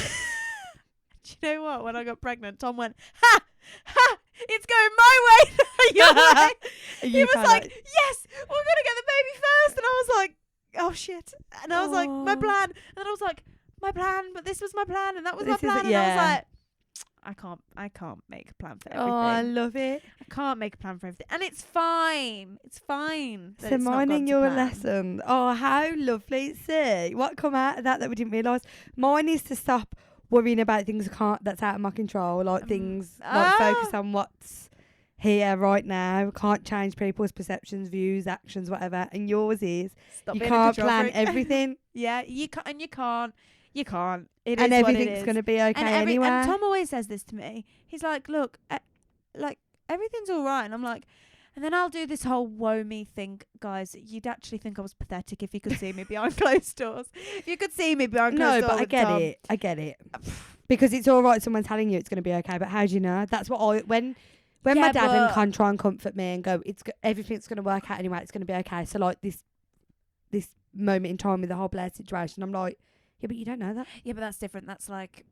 B: you know what? When I got pregnant, Tom went, ha! Ha! It's going my way, not your way. He was like, yes, we're going to get the baby first. And I was like, oh, shit. And I was like, my plan. And then I was like, my plan, but this was my plan, and that was my plan. And I was like, I can't make a plan for everything.
A: Oh, I love it.
B: I can't make a plan for everything. And it's fine. It's fine.
A: So mine in your lesson. Oh, how lovely. See, what come out of that we didn't realise. Mine is to stop worrying about things that's out of my control, like things, like focus on what's here right now. Can't change people's perceptions, views, actions, whatever. And yours is you can't plan everything.
B: Yeah, you can't, and you can't. You can't. It
A: and
B: is
A: everything's going to be okay anyway.
B: And Tom always says this to me. He's like, look, like, everything's all right. And I'm like, and then I'll do this whole woe me thing. Guys, you'd actually think I was pathetic if you could see me behind closed doors. If you could see me behind closed doors.
A: No, but I get it. Because it's all right, someone telling you it's going to be okay. But how do you know? That's what when my dad and Con try and comfort me and go, everything's going to work out anyway. It's going to be okay. So, like, this moment in time with the whole Blair situation, I'm like, yeah, but you don't know that.
B: Yeah, but that's different. That's like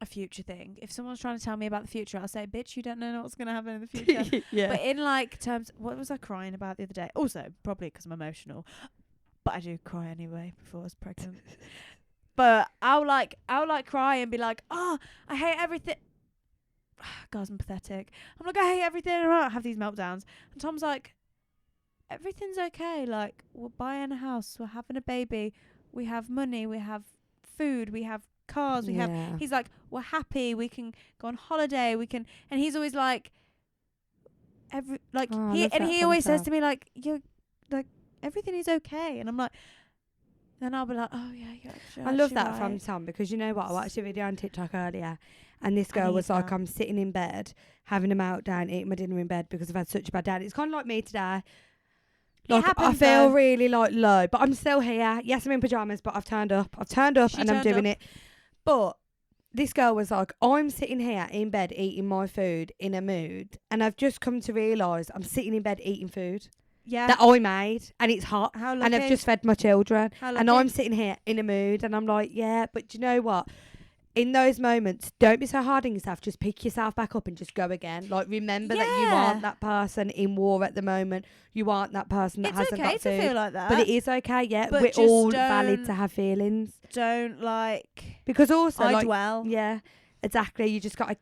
B: a future thing. If someone's trying to tell me about the future, I'll say, bitch, you don't know what's going to happen in the future.
A: Yeah.
B: But in like terms, what was I crying about the other day? Also, probably because I'm emotional. But I do cry anyway before I was pregnant. But I'll cry and be like, oh, I hate everything. God, I'm pathetic. I'm like, I hate everything. I have these meltdowns. And Tom's like, everything's okay. Like, we're buying a house. We're having a baby. We have money, we have food, we have cars, we have. He's like, we're happy, we can go on holiday, we can. And he's always like, he always says to me like, you're like, everything is okay. And I'm like, then I'll be like, oh yeah, you're sure.
A: I love that from Tom, because you know what? I watched a video on TikTok earlier, and this girl was like, I'm sitting in bed having a meltdown, eating my dinner in bed because I've had such a bad day. It's kind of like me today. Like, I feel really like low, but I'm still here. Yes, I'm in pajamas, but I've turned up and I'm doing it. But this girl was like, I'm sitting here in bed eating my food in a mood, and I've just come to realise I'm sitting in bed eating food that I made, and it's hot, and I've just fed my children, and I'm sitting here in a mood, and I'm like, yeah, but do you know what? In those moments, don't be so hard on yourself. Just pick yourself back up and just go again. Like, remember that you aren't that person in war at the moment. You aren't that person that hasn't got food.
B: It's okay to feel like that.
A: But it is okay, yeah. But we're all valid to have feelings.
B: Don't, like...
A: Because also, like...
B: dwell.
A: Yeah, exactly. You just got to...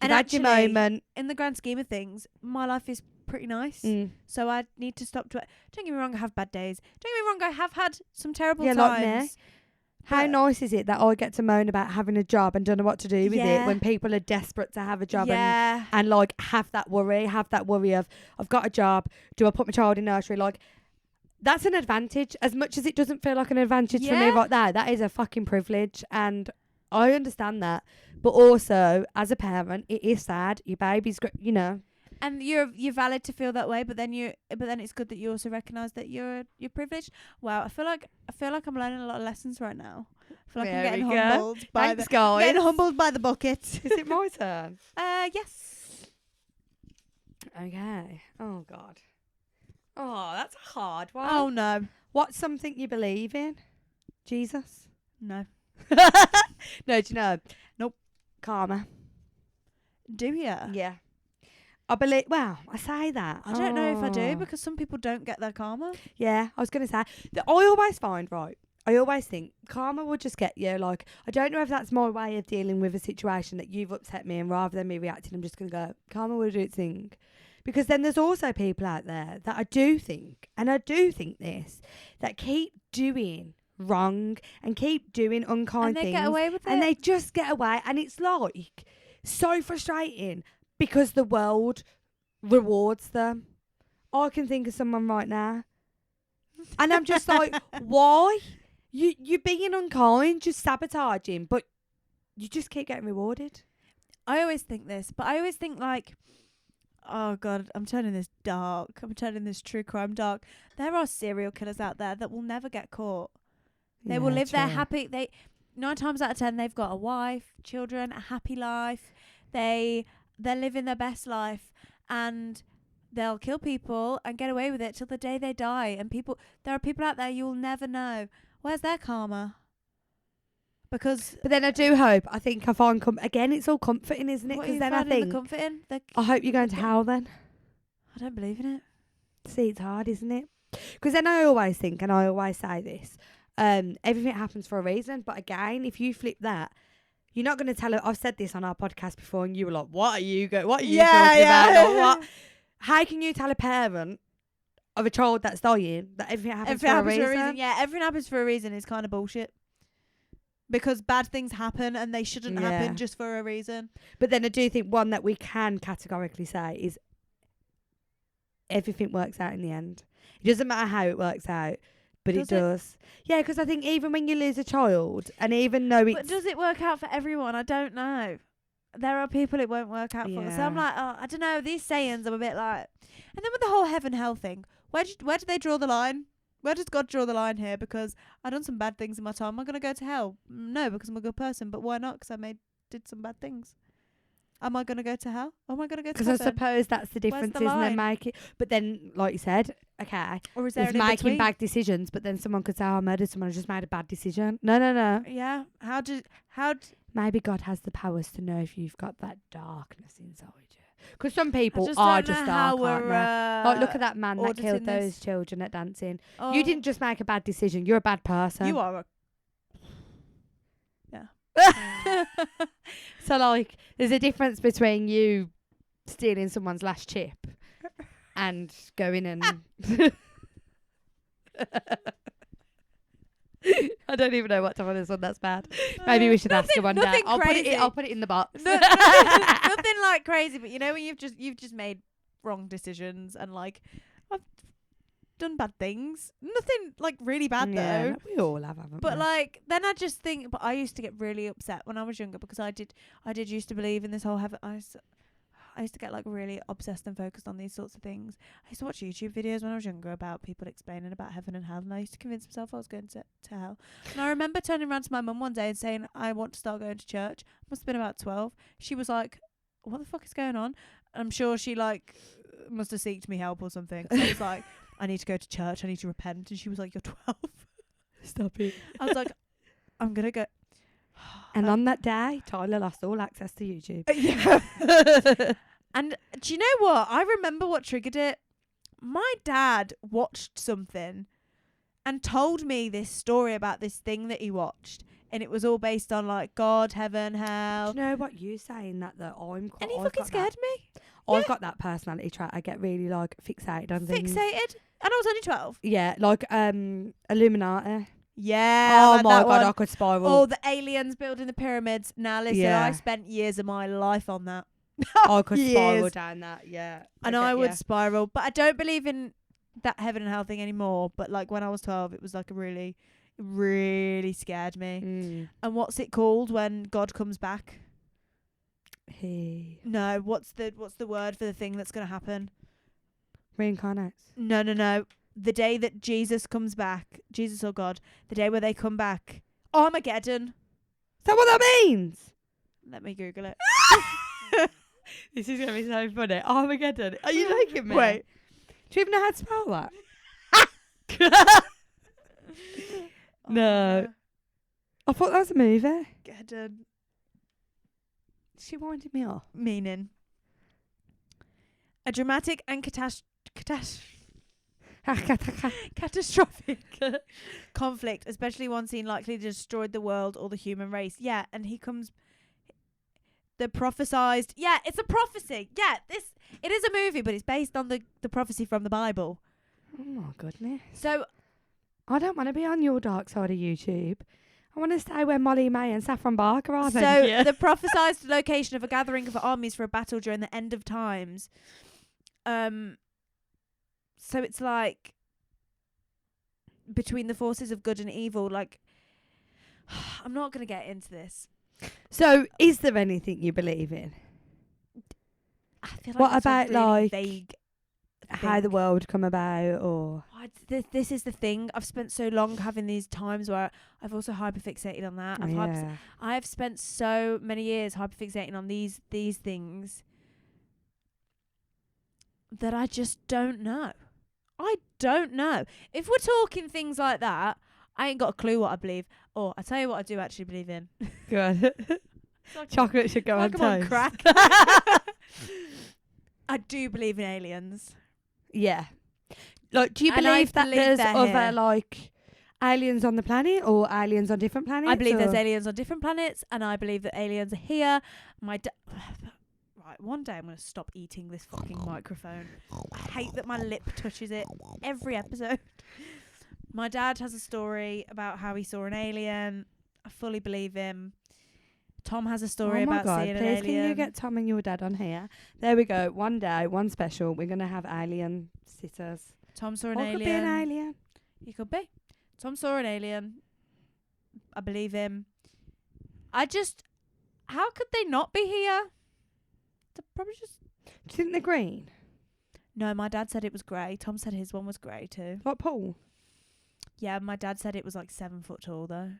A: You've had your moment.
B: In the grand scheme of things, my life is pretty nice. So I need to stop... Don't get me wrong, I have bad days. Don't get me wrong, I have had some terrible times.
A: Like me. How nice is it that I get to moan about having a job and don't know what to do with it when people are desperate to have a job and like have that worry of, I've got a job, do I put my child in nursery? Like, that's an advantage. As much as it doesn't feel like an advantage for me right now, that is a fucking privilege, and I understand that. But also, as a parent, it is sad. Your baby's,
B: And you're valid to feel that way, but then it's good that you also recognise that you're privileged. Wow, I feel like I'm learning a lot of lessons right now. I feel like I'm getting humbled getting humbled by the bucket.
A: Is it my turn?
B: Yes.
A: Okay. Oh God. Oh, that's a hard one.
B: Oh no.
A: What's something you believe in? Jesus?
B: No.
A: No, do you know?
B: Nope.
A: Karma.
B: Do you?
A: Yeah. I believe. Well, I say that.
B: I don't know if I do, because some people don't get their karma.
A: Yeah, I was going to say that I always find, right, I always think karma will just get you. Like, I don't know if that's my way of dealing with a situation that you've upset me, and rather than me reacting, I'm just going to go, karma will do its thing. Because then there's also people out there that I do think this, that keep doing wrong and keep doing unkind things.
B: And they get away with it.
A: And they just get away. And it's like so frustrating. Because the world rewards them. I can think of someone right now. And I'm just like, why? You're being unkind, just sabotaging, but you just keep getting rewarded.
B: I always think this, but I always think like, oh God, I'm turning this dark. I'm turning this true crime dark. There are serial killers out there that will never get caught. They will live their happy... 9 times out of 10 they've got a wife, children, a happy life. They're living their best life, and they'll kill people and get away with it till the day they die. And there are people out there you'll never know. Where's their karma? Because
A: But then I do hope. I think I find again. It's all comforting, isn't it?
B: what are
A: Because
B: you
A: then I
B: finding
A: think
B: the comfort in?
A: I hope you're going to hell. Then
B: I don't believe in it.
A: see, it's hard, isn't it? Because then I always think, and I always say this: everything happens for a reason. But again, if you flip that, you're not going to tell her. I've said this on our podcast before, and you were like, "What are you talking about? Or what?" How can you tell a parent of a child that's dying that everything happens for a reason?
B: Yeah, everything happens for a reason is kind of bullshit. Because bad things happen and they shouldn't happen just for a reason.
A: But then I do think one that we can categorically say is everything works out in the end. It doesn't matter how it works out, but it does. Yeah, because I think even when you lose a child, and even though it's...
B: But does it work out for everyone? I don't know. There are people it won't work out for. So I'm like, oh, I don't know. These sayings, I'm a bit like... And then with the whole heaven hell thing, where do they draw the line? Where does God draw the line here? Because I done some bad things in my time. Am I going to go to hell? No, because I'm a good person. But why not? Because I did some bad things. Am I going to go to hell? Or am I going to go to heaven?
A: Because I suppose that's the difference, isn't it? Make it. But then, like you said, okay,
B: or is there
A: it's making bad decisions. But then someone could say, "Oh, I murdered someone. I just made a bad decision." No.
B: Yeah. How?
A: Maybe God has the powers to know if you've got that darkness inside you. Because some people
B: just
A: are
B: don't
A: just
B: know
A: dark,
B: how
A: aren't they? Like, look at that man that killed
B: auditing
A: those
B: this.
A: children at dancing.
B: Oh,
A: You didn't just make a bad decision. You're a bad person.
B: You are a... Yeah.
A: So, like, there's a difference between you stealing someone's last chip and going and... I don't even know what to on this one. That's bad. Maybe we should ask her one day. I'll put it in the box.
B: Nothing like crazy, but you know when you've just made wrong decisions and like I've done bad things. Nothing like really bad though.
A: We all have, haven't
B: But
A: we?
B: like then I just think. But I used to get really upset when I was younger because I did used to believe in this whole heaven. I used to get like really obsessed and focused on these sorts of things. I used to watch YouTube videos when I was younger about people explaining about heaven and hell, and I used to convince myself I was going to hell. And I remember turning around to my mum one day and saying, I want to start going to church. Must have been about 12. She was like, what the fuck is going on? I'm sure she like must have seeked me help or something. So I was like, I need to go to church. I need to repent. And she was like, you're 12.
A: Stop it.
B: I was like, I'm going to go.
A: And on that day, Tyler lost all access to YouTube.
B: Yeah. And do you know what? I remember what triggered it. My dad watched something and told me this story about this thing that he watched. And it was all based on like God, heaven, hell.
A: Do you know what you're saying? That I'm quite...
B: And he fucking scared me.
A: I've got that personality trait. I get really like fixated on things.
B: Fixated? And I was only 12.
A: Yeah, like Illuminati.
B: Yeah.
A: Oh
B: like
A: my
B: that
A: God,
B: one.
A: I could spiral.
B: Oh, the aliens building the pyramids. Now listen,
A: Yeah.
B: I spent years of my life on that.
A: I could spiral
B: Years.
A: down that, yeah.
B: And I would spiral. But I don't believe in that heaven and hell thing anymore. But like when I was 12, it was like a really, really scared me.
A: Mm.
B: And what's it called when God comes back?
A: He
B: No, what's the word for the thing that's going to happen?
A: reincarnates.
B: No. The day that Jesus comes back, Jesus or God, the day where they come back. Armageddon.
A: Is that what that means?
B: Let me Google it.
A: This is going to be so funny. Armageddon. Are you liking me?
B: Wait.
A: Do you even know how to spell that? No. I thought that was a movie.
B: Armageddon.
A: She winded me off.
B: Meaning. A dramatic and catastrophic conflict, especially one seen likely to destroy the world or the human race. Yeah, and he comes... The prophesized... Yeah, it's a prophecy. Yeah, it is a movie, but it's based on the prophecy from the Bible.
A: Oh my goodness.
B: So...
A: I don't want to be on your dark side of YouTube. I want to stay where Molly May and Saffron Barker are.
B: So the prophesized location of a gathering of armies for a battle during the end of times. So it's like between the forces of good and evil. Like, I'm not going to get into this.
A: So is there anything you believe in?
B: I feel like
A: What
B: that's a
A: about
B: really
A: like
B: vague
A: how the
B: thing.
A: world come about, or
B: I This is the thing. I've spent so long having these times where I've also hyperfixated on that. I have spent so many years hyperfixating on these things that I just don't know. I don't know. If we're talking things like that, I ain't got a clue what I believe. Or I tell you what I do actually believe in.
A: Good. Chocolate should go on
B: I'm
A: toast.
B: on crack. I do believe in aliens.
A: Yeah. Like, do you
B: And I
A: believe that
B: believe
A: there's
B: they're
A: other
B: here.
A: like aliens on the planet or aliens on different planets?
B: I believe
A: or?
B: there's aliens on different planets, and I believe that aliens are here. Right, one day I'm going to stop eating this fucking microphone. I hate that my lip touches it every episode. My dad has a story about how he saw an alien. I fully believe him. Tom has a story about seeing an alien.
A: Please, can you get Tom and your dad on here? There we go. One day, one special. We're gonna have alien sitters.
B: Tom saw an
A: Or
B: alien.
A: could be an alien.
B: He could be. Tom saw an alien. I believe him. How could they not be here? They're probably just.
A: Do you think they're green?
B: No, my dad said it was grey. Tom said his one was grey too.
A: Like Paul?
B: Yeah, my dad said it was like 7 foot tall though.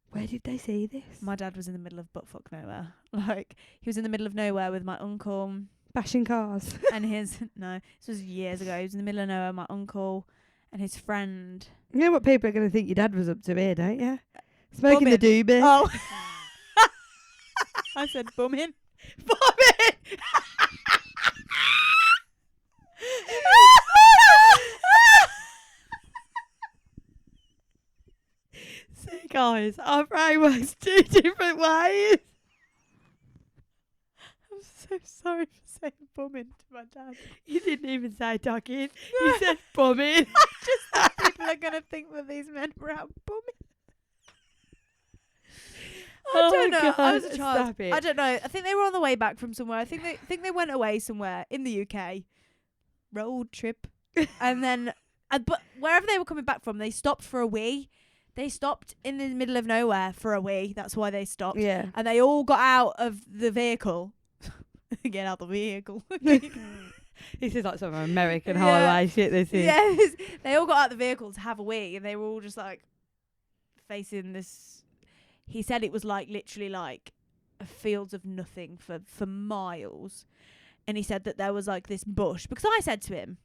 A: Where did they see this?
B: My dad was in the middle of buttfuck nowhere. Like, he was in the middle of nowhere with my uncle
A: Bashing cars.
B: and his... No, this was years ago. He was in the middle of nowhere with my uncle and his friend.
A: You know what people are going to think your dad was up to here, don't you? Smoking the
B: Bumming.
A: doobie.
B: Oh. I said bumming.
A: Bumming! See, guys, our brain works 2 different ways.
B: I'm so sorry for saying bumming to my dad.
A: You didn't even say talking. You said bumming.
B: I just think people are going to think that these men were out bumming. I don't know. I was a child.
A: Stop it.
B: I don't know. I think they were on the way back from somewhere. I think they went away somewhere in the UK. Road trip. And then, but wherever they were coming back from, they stopped for a wee. They stopped in the middle of nowhere for a wee. That's why they stopped.
A: Yeah.
B: And they all got out of the vehicle. Get out the vehicle.
A: This is like some American
B: Yeah.
A: highway shit, this is.
B: Yes. They all got out the vehicle to have a wee, and they were all just like facing this. He said it was like literally like fields of nothing for miles. And he said that there was like this bush. Because I said to him,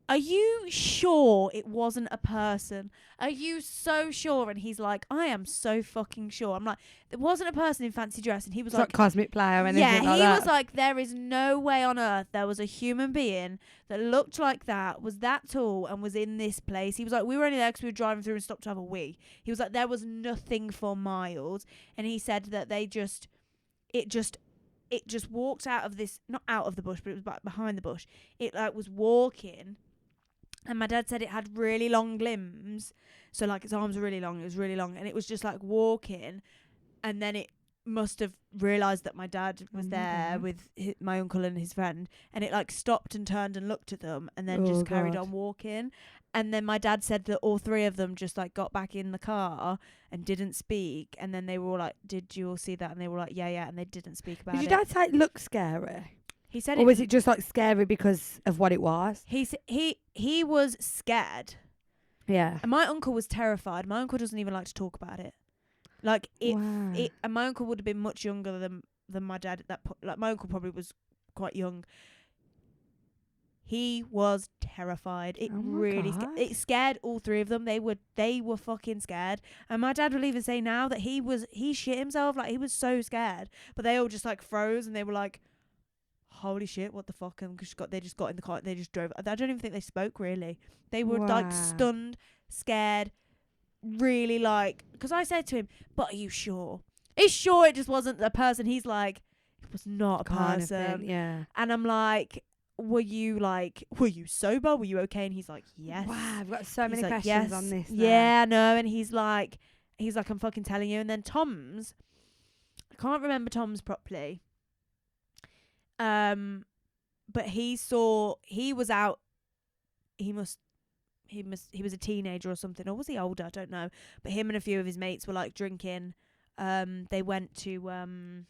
B: are you sure it wasn't a person? Are you so sure? And he's like, I am so fucking sure. I'm like, there wasn't a person in fancy dress. And he was
A: It's
B: like,
A: like cosmic play or anything
B: yeah,
A: like
B: he
A: that.
B: was like, there is no way on earth there was a human being that looked like that, was that tall, and was in this place. He was like, we were only there because we were driving through and stopped to have a wee. He was like, there was nothing for miles. And he said that it just walked out of this, not out of the bush, but it was back behind the bush. It like was walking. And my dad said it had really long limbs. So like its arms were really long. It was really long. And it was just like walking. And then it must have realised that my dad was there with my uncle and his friend. And it like stopped and turned and looked at them. And then just carried on walking. And then my dad said that all 3 of them just like got back in the car and didn't speak. And then they were all like, did you all see that? And they were like, yeah. And they didn't speak about it.
A: Did your dad say it looked scary?
B: He said
A: Or was it just like scary because of what it was?
B: He was scared.
A: Yeah.
B: And my uncle was terrified. My uncle doesn't even like to talk about it. Like
A: Wow.
B: And my uncle would have been much younger than my dad at that point. Like my uncle probably was quite young. He was terrified. It really it scared all 3 of them. They were fucking scared. And my dad will even say now that he shit himself. Like he was so scared. But they all just like froze and they were like, holy shit, what the fuck? And they just got in the car. They just drove. I don't even think they spoke really. They were like stunned, scared, really like. Because I said to him, "But are you sure? Are you sure it just wasn't a person?" He's like, "It was not a person."
A: Yeah.
B: And I'm like, were you sober? Were you okay? And he's like, yes.
A: Wow, I've got so many
B: like,
A: questions
B: yes.
A: on this. Now.
B: Yeah, I know. And he's like, I'm fucking telling you. And then Tom's, I can't remember Tom's properly. But he was out. He was a teenager or something, or was he older? I don't know. But him and a few of his mates were like drinking. They went to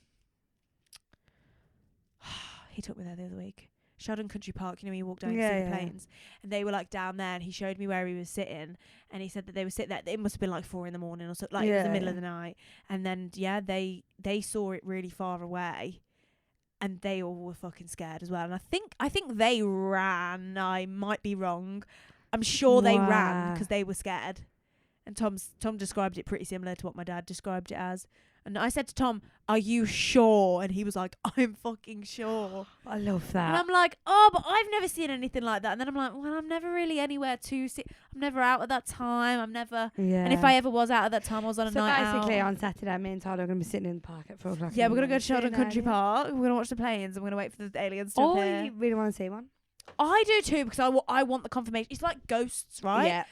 B: he took me there the other week. Sheldon Country Park, you know, you walk down
A: Yeah,
B: to see
A: yeah.
B: the planes, and they were like down there, and he showed me where he was sitting, and he said that they were sitting there. It must have been like 4 a.m. or something, like it was the
A: Yeah,
B: middle
A: yeah.
B: of the night, and then they saw it really far away, and they all were fucking scared as well. And I think they ran. I might be wrong. I'm sure they ran
A: Wow.
B: because they were scared. And Tom described it pretty similar to what my dad described it as. And I said to Tom, "Are you sure?" And he was like, "I'm fucking sure."
A: I love
B: And
A: that.
B: I'm like, "Oh, but I've never seen anything like that." And then I'm like, "Well, I'm never really anywhere to see. I'm never out at that time. I'm never."
A: Yeah.
B: And if I ever was out at that time, I was on a
A: so
B: night
A: basically
B: out.
A: on Saturday, me and Tyler are going to be sitting in the park at 4 o'clock.
B: Yeah,
A: in
B: we're
A: the
B: gonna go
A: morning
B: to Sheldon
A: seeing
B: Country
A: aliens.
B: Park. We're gonna watch the planes. And we're gonna wait for the aliens to
A: Oh,
B: appear.
A: you really want to see one?
B: I do too, because I want the confirmation. It's like ghosts, right?
A: Yeah.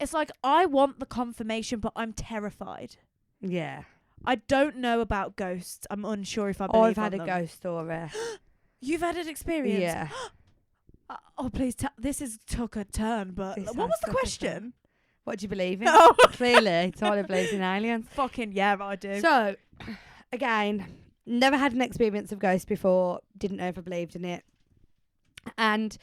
B: It's like I want the confirmation, but I'm terrified.
A: Yeah.
B: I don't know about ghosts. I'm unsure if I believe
A: I've had
B: on
A: a
B: them.
A: ghost story.
B: You've had an experience.
A: Yeah.
B: Oh, please. This has took a turn. But
A: This
B: what
A: has
B: was the
A: took a
B: question?
A: What do you believe in?
B: Oh,
A: Clearly, Tyler believes in aliens.
B: fucking yeah, I do.
A: So, again, never had an experience of ghosts before. Didn't know if I believed in it. And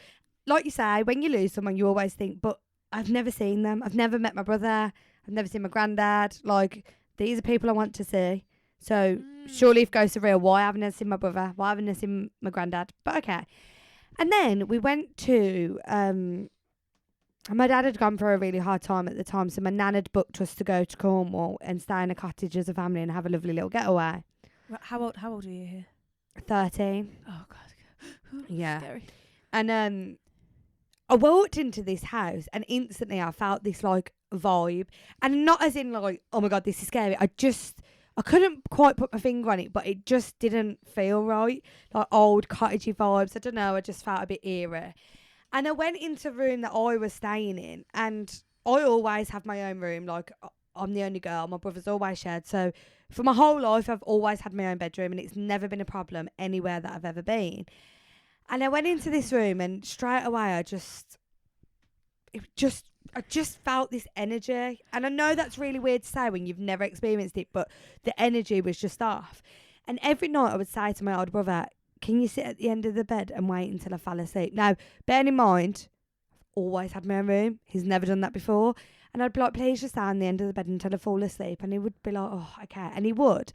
A: like you say, when you lose someone, you always think, but I've never seen them. I've never met my brother. I've never seen my granddad. Like, these are people I want to see. So, surely if ghosts are real, why haven't I seen my brother? Why haven't I seen my granddad? But okay. And then we went to, my dad had gone for a really hard time at the time. So my nan had booked us to go to Cornwall and stay in a cottage as a family and have a lovely little getaway.
B: How old are you here?
A: 13.
B: Oh god.
A: Yeah.
B: Scary.
A: And I walked into this house and instantly I felt this like vibe. And not as in like, oh my God, this is scary. I couldn't quite put my finger on it, but it just didn't feel right. Like old cottagey vibes. I don't know. I just felt a bit eerie. And I went into the room that I was staying in, and I always have my own room. Like, I'm the only girl. My brother's always shared. So for my whole life, I've always had my own bedroom, and it's never been a problem anywhere that I've ever been. And I went into this room, and straight away, I just felt this energy. And I know that's really weird to say when you've never experienced it, but the energy was just off. And every night I would say to my older brother, can you sit at the end of the bed and wait until I fall asleep? Now, bearing in mind, I've always had my own room. He's never done that before. And I'd be like, please just stay on the end of the bed until I fall asleep. And he would be like, oh, okay. And he would.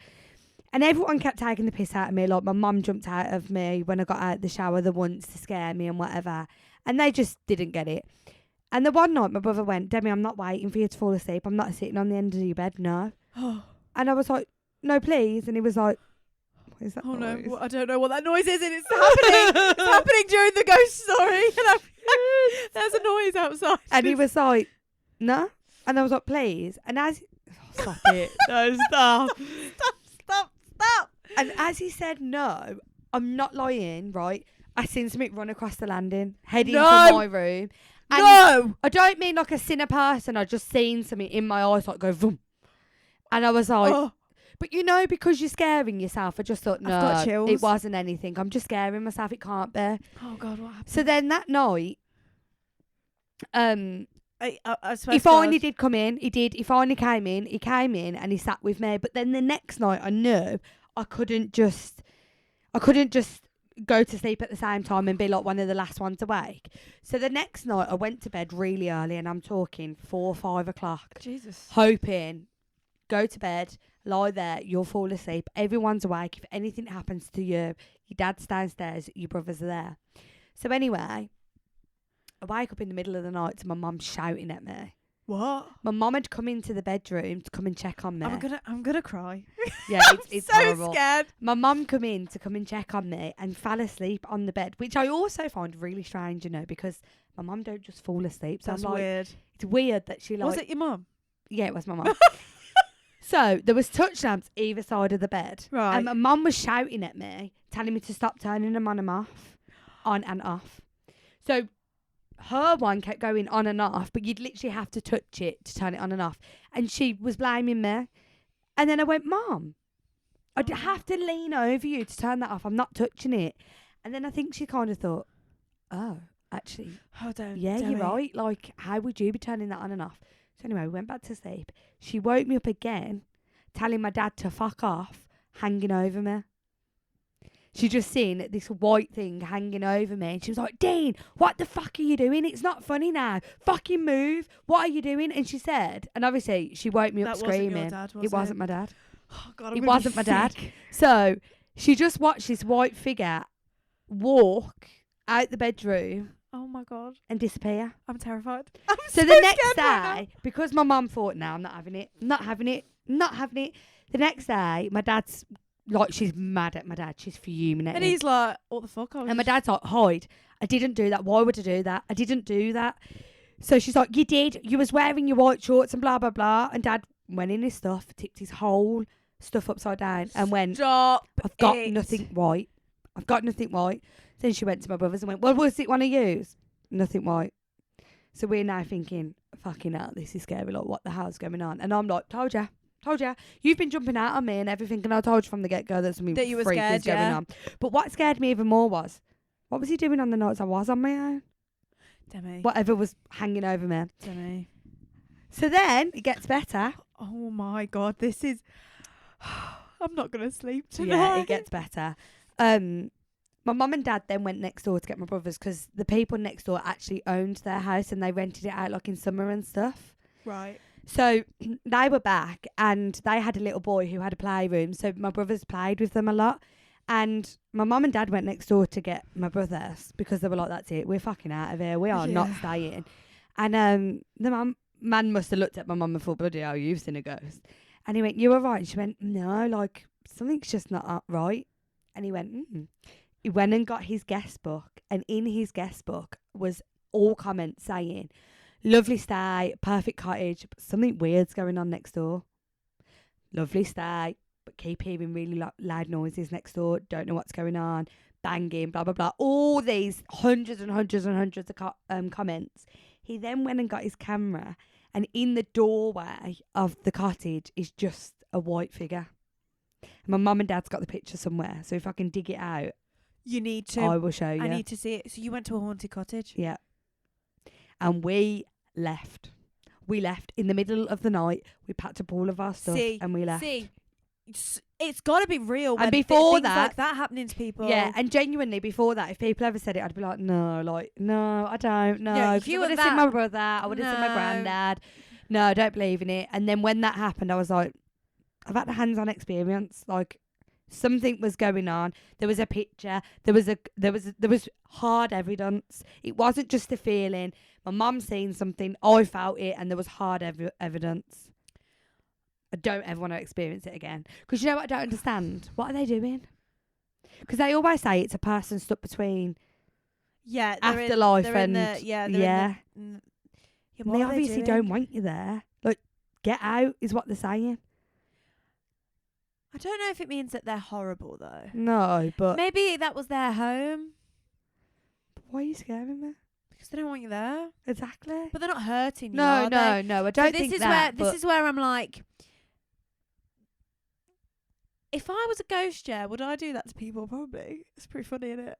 A: And everyone kept taking the piss out of me. Like, my mum jumped out of me when I got out of the shower the once to scare me and whatever. And they just didn't get it. And the one night my brother went, Demi, I'm not waiting for you to fall asleep. I'm not sitting on the end of your bed, no. And I was like, no, please. And he was like, what is that noise?
B: No, I don't know what that noise is, and it's happening. It's happening during the ghost story. And there's a noise outside.
A: And he was like, no. And I was like, please. And as... Oh, stop it. No, stop.
B: Stop.
A: And as he said no, I'm not lying, right? I seen something run across the landing, heading for my room. And
B: No!
A: I don't mean like a sinner person. I just seen something in my eyes like go boom. And I was like...
B: Oh.
A: But you know, because you're scaring yourself, I just thought, no,
B: I've got chills.
A: it wasn't anything. I'm just scaring myself. It can't be.
B: Oh, God, what happened?
A: So then that night,
B: I swear
A: he
B: to
A: finally
B: God.
A: did come in. He did. He finally came in. He came in and he sat with me. But then the next night, I knew I couldn't just go to sleep at the same time and be like one of the last ones awake. So the next night, I went to bed really early, and I'm talking 4 or 5 o'clock,
B: Jesus.
A: hoping, go to bed, lie there, you'll fall asleep. Everyone's awake. If anything happens to you, your dad's downstairs, your brothers are there. So anyway, I wake up in the middle of the night to my mum shouting at me.
B: What?
A: My mum had come into the bedroom to come and check on me.
B: I'm gonna cry.
A: Yeah, it's
B: so
A: horrible.
B: scared.
A: My mum come in to come and check on me and fell asleep on the bed, which I also find really strange, you know, because my mum don't just fall asleep. So
B: That's
A: I'm like,
B: weird.
A: it's weird that she like...
B: Was it your mum?
A: Yeah, it was my mum. So there was touch lamps either side of the bed.
B: Right.
A: And my mum was shouting at me, telling me to stop turning them on and off. On and off. So her one kept going on and off, but you'd literally have to touch it to turn it on and off. And she was blaming me. And then I went, Mum, I'd have to lean over you to turn that off. I'm not touching it. And then I think she kind of thought, oh, actually,
B: Oh, don't.
A: yeah,
B: Demi.
A: you're right. Like, how would you be turning that on and off? So anyway, we went back to sleep. She woke me up again, telling my dad to fuck off, hanging over me. she just seen this white thing hanging over me, and she was like, Dean, what the fuck are you doing? It's not funny now. Fucking move. What are you doing? And she said, and obviously she woke me up
B: That wasn't your
A: screaming.
B: dad, was
A: It wasn't my dad.
B: Oh God, I'm
A: It
B: gonna be
A: wasn't my dad.
B: sick.
A: So she just watched this white figure walk out the bedroom
B: Oh my God,
A: and disappear.
B: I'm terrified. I'm
A: So
B: so
A: the next
B: scared right
A: day, because my mum thought, no, I'm not having it, not having it, not having it. The next day, my dad's like, she's mad at my dad. She's fuming at
B: And
A: him.
B: he's like, what the fuck?
A: And my dad's like, hide. I didn't do that. Why would I do that? I didn't do that. So she's like, you did. You was wearing your white shorts and blah, blah, blah. And dad went in his stuff, tipped his whole stuff upside down and went,
B: Stop
A: I've got
B: it.
A: nothing white. I've got nothing white. Then she went to my brother's and went, well, was it one of yous? Nothing white. So we're now thinking, fucking hell, this is scary. Like, what the hell's going on? And I'm like, told ya. You've been jumping out on me and everything, and I told you from the get-go that something
B: That you were
A: freaky
B: scared,
A: is going
B: yeah.
A: on. But what scared me even more was, what was he doing on the nights I was on my own?
B: Demi.
A: Whatever was hanging over me.
B: Demi.
A: So then it gets better.
B: Oh my God, this is. I'm not gonna sleep tonight.
A: Yeah, it gets better. My mum and dad then went next door to get my brothers because the people next door actually owned their house and they rented it out like in summer and stuff.
B: Right.
A: So they were back and they had a little boy who had a playroom. So my brothers played with them a lot. And my mum and dad went next door to get my brothers because they were like, that's it. We're fucking out of here. We are not staying. And the man must have looked at my mum and thought, bloody hell, you've seen a ghost. And he went, you were right. And she went, no, like something's just not right. And he went, He went and got his guest book. And in his guest book was all comments saying, lovely stay, perfect cottage, but something weird's going on next door. Lovely stay, but keep hearing really loud noises next door. Don't know what's going on. Banging, blah, blah, blah. All these hundreds and hundreds and hundreds of comments. He then went and got his camera, and in the doorway of the cottage is just a white figure. And my mum and dad's got the picture somewhere, so if I can dig it out,
B: You need to.
A: I will show you.
B: I need to see it. So you went to a haunted cottage?
A: Yeah. And we left. We left in the middle of the night. We packed up all of our stuff and we left.
B: It's got to be real.
A: And
B: When
A: before
B: things
A: that-
B: like that happening to people.
A: Yeah, and genuinely before that, if people ever said it, I'd be like, no, I don't, no.
B: Yeah, if
A: 'Cause
B: you
A: I
B: were
A: would have seen
B: that-
A: my brother, I would have seen my
B: No.
A: granddad. No, I don't believe in it. And then when that happened, I was like, I've had a hands-on experience. Like, something was going on. There was a picture. There was hard evidence. It wasn't just a feeling. My mum seen something. I felt it, and there was hard evidence. I don't ever want to experience it again. Because you know what I don't understand? What are they doing? Because they always say it's a person stuck between
B: Yeah.
A: afterlife
B: they're
A: and
B: in the, yeah.
A: yeah.
B: Yeah,
A: And
B: what
A: they
B: are
A: obviously
B: doing?
A: don't want you there. Like, get out is what they're saying.
B: I don't know if it means that they're horrible though.
A: No, but
B: Maybe that was their home
A: why are you scaring me?
B: because they don't want you there.
A: Exactly.
B: But they're not hurting you.
A: No,
B: are
A: no,
B: they?
A: no. I
B: So
A: don't
B: this
A: think
B: is
A: that.
B: where this is where I'm like, if I was a ghost, yeah, would I do that to people? Probably. It's pretty funny, isn't it?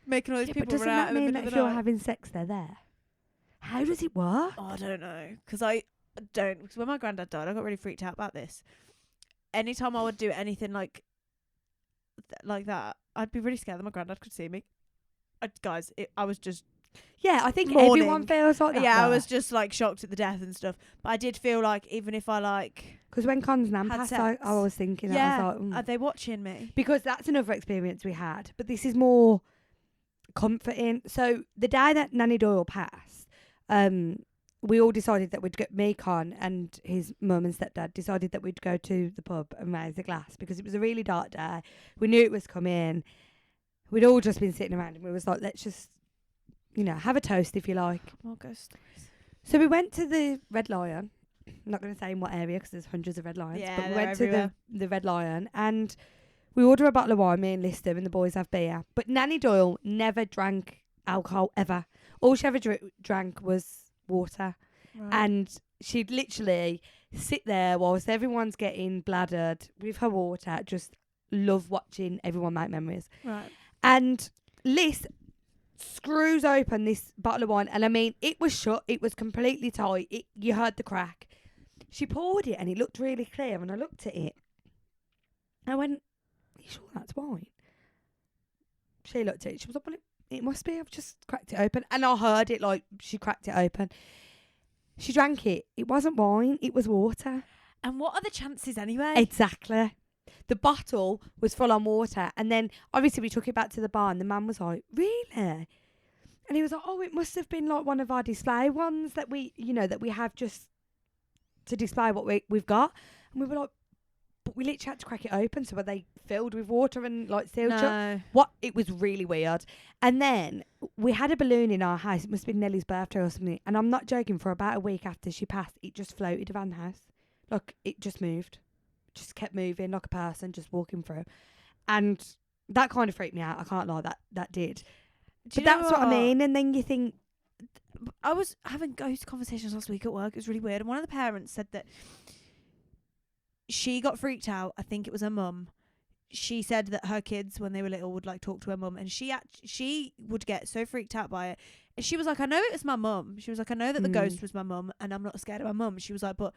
B: Making all these
A: but
B: people
A: doesn't
B: run out
A: that
B: in the
A: mean
B: middle
A: that
B: of
A: if
B: the
A: you're
B: night.
A: having sex, they're there? How does it work?
B: Oh, I don't know, because I don't. Because when my granddad died, I got really freaked out about this. Anytime I would do anything like that, I'd be really scared that my granddad could see me. I was just
A: Yeah, I think
B: Morning.
A: everyone feels like that.
B: I was just like shocked at the death and stuff. But I did feel like even if I like,
A: Because when Con's nan
B: had
A: passed, I
B: sex.
A: was thinking,
B: yeah,
A: I was like,
B: are they watching me?
A: because that's another experience we had. But this is more comforting. So the day that Nanny Doyle passed, we all decided that we'd go, me, Con, and his mum and stepdad decided that we'd go to the pub and raise a glass because it was a really dark day. We knew it was coming. We'd all just been sitting around and we was like, let's just, have a toast if you like.
B: More ghost stories.
A: So we went to the Red Lion. I'm not going to say in what area because there's hundreds of Red Lions.
B: Yeah,
A: but we
B: they're
A: went to
B: everywhere.
A: the Red Lion and we order a bottle of wine, me and Lister, and the boys have beer. But Nanny Doyle never drank alcohol ever. All she ever drank was water.
B: Right.
A: And she'd literally sit there whilst everyone's getting bladdered with her water. Just love watching everyone make memories.
B: Right.
A: And Liz screws open this bottle of wine, and I mean, it was shut. It was completely tight. You heard the crack. She poured it, and it looked really clear. And I looked at it. I went, "Are you sure that's wine?" She looked at it. She was like, well, it must be. I've just cracked it open. And I heard it like she cracked it open. She drank it. It wasn't wine. It was water.
B: And what are the chances anyway?
A: Exactly. The bottle was full on water. And then obviously we took it back to the bar and the man was like, really? And he was like, oh, it must have been like one of our display ones that we, that we have just to display what we've got. And we were like, but we literally had to crack it open. So were they filled with water and like sealed shut?
B: No.
A: What? It was really weird. And then we had a balloon in our house. It must have been Nellie's birthday or something. And I'm not joking, for about a week after she passed, it just floated around the house. Like, it just moved. Just kept moving like a person just walking through. And that kind of freaked me out. I can't lie, that did. But that's what I mean. And then you think...
B: I was having ghost conversations last week at work. It was really weird. And one of the parents said that she got freaked out. I think it was her mum. She said that her kids, when they were little, would like talk to her mum, and she would get so freaked out by it. And she was like, I know it was my mum. She was like, I know that the ghost was my mum, and I'm not scared of my mum. She was like, but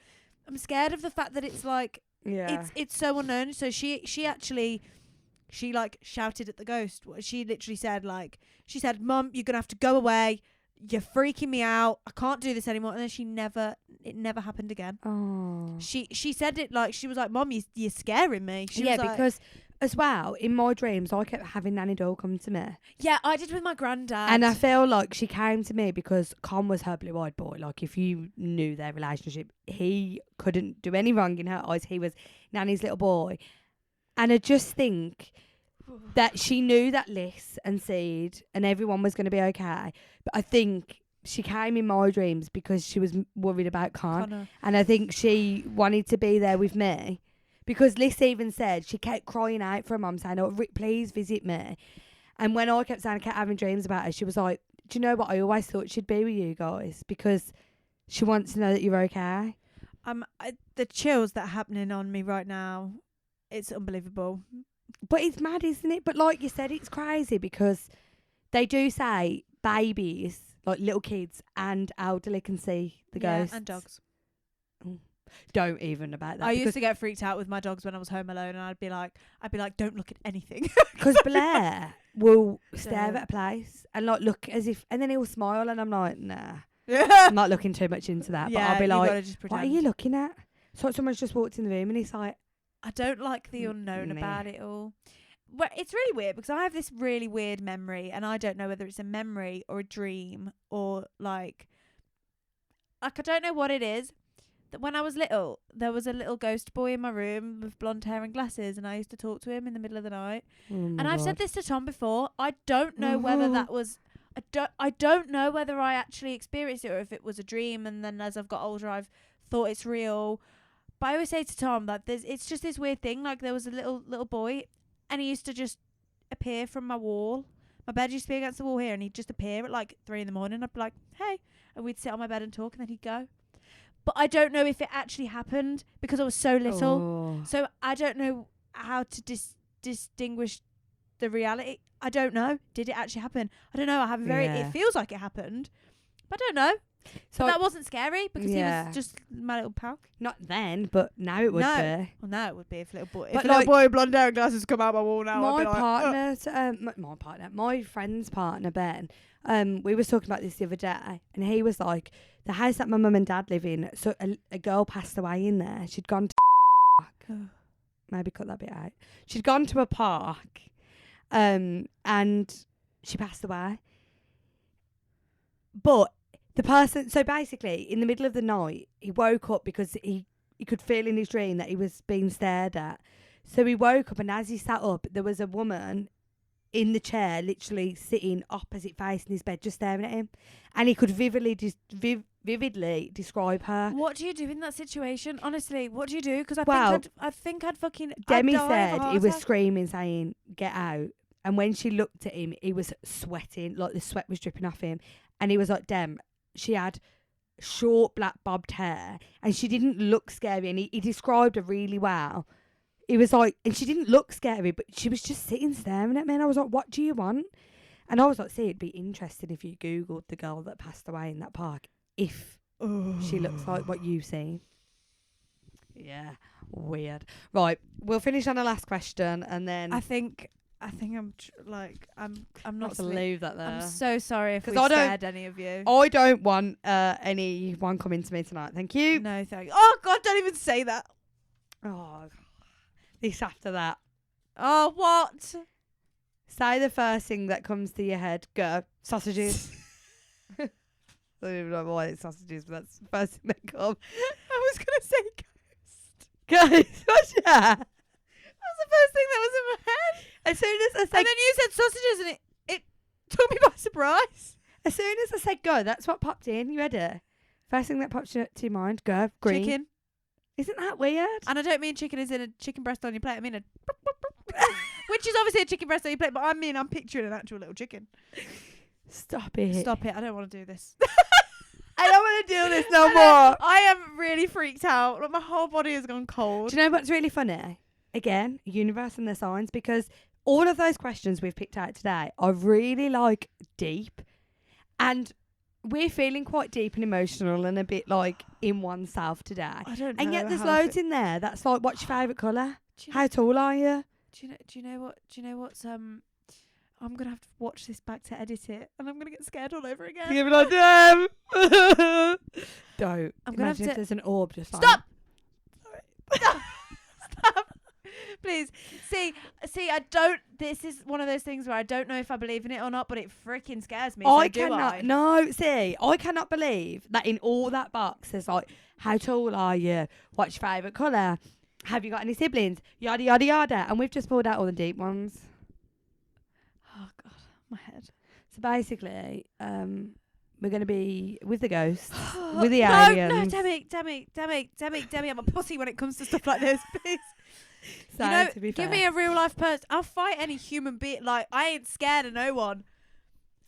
B: I'm scared of the fact that it's like, it's so unknown. So she like shouted at the ghost. She literally said she said, Mum, you're gonna have to go away. You're freaking me out. I can't do this anymore. And then it never happened again.
A: Oh.
B: She said it like, she was like, Mum, you're scaring me. She was like,
A: because as well, in my dreams, I kept having Nanny Doll come to me.
B: Yeah, I did with my granddad.
A: And I feel like she came to me because Con was her blue-eyed boy. Like, if you knew their relationship, he couldn't do any wrong in her eyes. He was Nanny's little boy. And I just think that she knew that Liz and Seed and everyone was going to be okay. But I think she came in my dreams because she was worried about Con. And I think she wanted to be there with me. Because Liz even said, she kept crying out for her mum, saying, oh, Rick, please visit me. And when I kept saying I kept having dreams about her, she was like, do you know what? I always thought she'd be with you guys because she wants to know that you're okay.
B: The chills that are happening on me right now, it's unbelievable.
A: But it's mad, isn't it? But like you said, it's crazy because they do say babies, like little kids and elderly, can see the ghosts.
B: And dogs.
A: Don't even about that.
B: I used to get freaked out with my dogs when I was home alone, and I'd be like, don't look at anything.
A: Because Blair will stare at a place and like look as if, and then he'll smile, and I'm like, nah, I'm not looking too much into that. But I'll be like, what are you looking at? So someone's just walked in the room, and he's like,
B: I don't like the unknown about it all. Well, it's really weird because I have this really weird memory, and I don't know whether it's a memory or a dream or like I don't know what it is. That when I was little, there was a little ghost boy in my room with blonde hair and glasses, and I used to talk to him in the middle of the night. And I've said this to Tom before. I don't know whether that was. I don't know whether I actually experienced it or if it was a dream, and then as I've got older, I've thought it's real. But I always say to Tom that it's just this weird thing. Like there was a little boy, and he used to just appear from my wall. My bed used to be against the wall here, and he'd just appear at like 3 a.m. I'd be like, hey, and we'd sit on my bed and talk, and then he'd go. But I don't know if it actually happened because I was so little. So I don't know how to distinguish the reality. I don't know. Did it actually happen? I don't know. I have it feels like it happened. But I don't know. So that wasn't scary because he was just my little pal.
A: Not then, but now it would be. Well,
B: now it would be if little boy.
A: But
B: if little boy with blonde hair and glasses come out my wall now.
A: My friend's partner Ben. We was talking about this the other day, and he was like, the house that my mum and dad live in. So a girl passed away in there. She'd gone to park. Maybe cut that bit out. She'd gone to a park, and she passed away. But the person, so basically, in the middle of the night, he woke up because he could feel in his dream that he was being stared at. So he woke up, and as he sat up, there was a woman in the chair, literally sitting opposite facing his bed, just staring at him. And he could vividly describe her.
B: What do you do in that situation? Honestly, what do you do? Because I think I'd fucking...
A: Demi said he was screaming, saying, get out. And when she looked at him, he was sweating, like the sweat was dripping off him. And he was like, Dem, she had short black bobbed hair and she didn't look scary. And he described her really well. It was like, and she didn't look scary, but she was just sitting staring at me. And I was like, what do you want? And I was like, see, it'd be interesting if you Googled the girl that passed away in that park, if she looks like what you've seen. Yeah, weird. Right, we'll finish on the last question, and then
B: I think I think I'm I'm not
A: Not to leave that there.
B: I'm so sorry if we
A: 'Cause I don't-
B: scared any of you.
A: I don't want anyone coming to me tonight. Thank you.
B: No, thank you. Oh God, don't even say that.
A: Oh, this after that.
B: Oh, what?
A: Say the first thing that comes to your head. Go. Sausages. I don't even know why it's sausages, but that's the first thing that comes.
B: I was gonna say ghost.
A: Guys, what's that?
B: That was the first thing that was in my head.
A: As soon as I
B: And
A: said,
B: then you said sausages, and it took me by surprise.
A: as soon as I said go, that's what popped in. You ready? First thing that popped to your mind. Go. Green.
B: Chicken.
A: Isn't that weird?
B: And I don't mean chicken as in a chicken breast on your plate. I mean which is obviously a chicken breast on your plate, but I'm picturing an actual little chicken.
A: Stop it.
B: Stop it. I don't want to do this.
A: I don't want to do this no
B: I
A: more.
B: I am really freaked out. Like, my whole body has gone cold.
A: Do you know what's really funny? Again, universe and the signs, because all of those questions we've picked out today are really like deep, and we're feeling quite deep and emotional and a bit like in oneself today.
B: I don't know.
A: And yet there's
B: how I
A: loads in there. That's like, what's your favourite colour?
B: Do you know-
A: How tall are you?
B: Do you know what's I'm gonna have to watch this back to edit it, and I'm gonna get scared all over again.
A: Give it like them. Don't.
B: I'm gonna have
A: Imagine if
B: to
A: there's an orb just like
B: stop. Stop, please. See. I don't. This is one of those things where I don't know if I believe in it or not, but it freaking scares me.
A: I
B: so
A: cannot. No, see, I cannot believe that in all that box there's like, how tall are you? What's your favourite colour? Have you got any siblings? Yada yada yada. And we've just pulled out all the deep ones.
B: Oh God, my head.
A: So basically, we're gonna be with the ghosts, with the aliens.
B: No, Demi, I'm a pussy when it comes to stuff like this. Please,
A: So,
B: you know,
A: to be
B: give
A: fair,
B: me a real life person. I'll fight any human being. Like, I ain't scared of no one.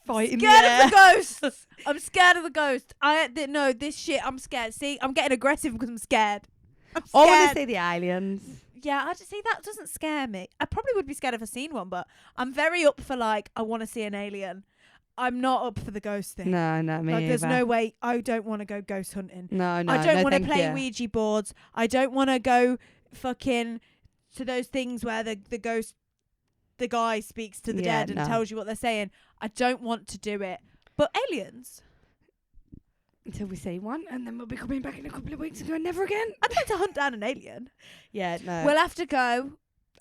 A: fight in the
B: Scared
A: air.
B: of the ghosts. I'm scared of the ghost. No, this shit. I'm scared. See, I'm getting aggressive because I'm scared. I'm
A: I want
B: scared.
A: to see the aliens.
B: Yeah, I just see that doesn't scare me. I probably would be scared if I seen one, but I'm very up for like I want to see an alien. I'm not up for the ghost thing.
A: No, me
B: Like, there's
A: either.
B: no way. I don't want to go ghost hunting.
A: No,
B: I don't want to
A: thank
B: play
A: you.
B: Ouija boards. I don't want to go fucking to those things where the ghost, the guy speaks to the
A: Yeah,
B: dead and
A: no.
B: tells you what they're saying. I don't want to do it. But aliens,
A: Until we see one, and then we'll be coming back in a couple of weeks and going never again.
B: I'd like to hunt down an alien.
A: Yeah, no.
B: We'll have to go.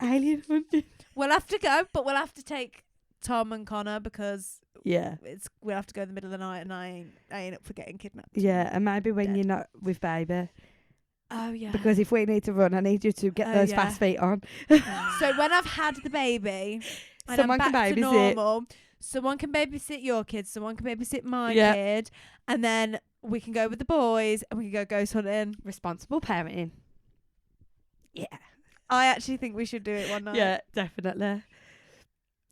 A: alien hunting.
B: We'll have to go, but we'll have to take Tom and Connor because
A: Yeah.
B: we'll have to go in the middle of the night, and I ain't up for getting kidnapped.
A: Yeah, and maybe when
B: Dead.
A: you're not with baby.
B: Oh yeah.
A: Because if we need to run, I need you to get
B: Oh,
A: those
B: yeah.
A: fast feet on.
B: So when I've had the baby, and
A: Someone
B: I'm
A: can
B: back to
A: babysit.
B: normal, someone can babysit your kids, someone can babysit my
A: Yeah.
B: kid, and then we can go with the boys and we can go ghost hunting.
A: Responsible parenting. Yeah.
B: I actually think we should do it one night.
A: Yeah, definitely.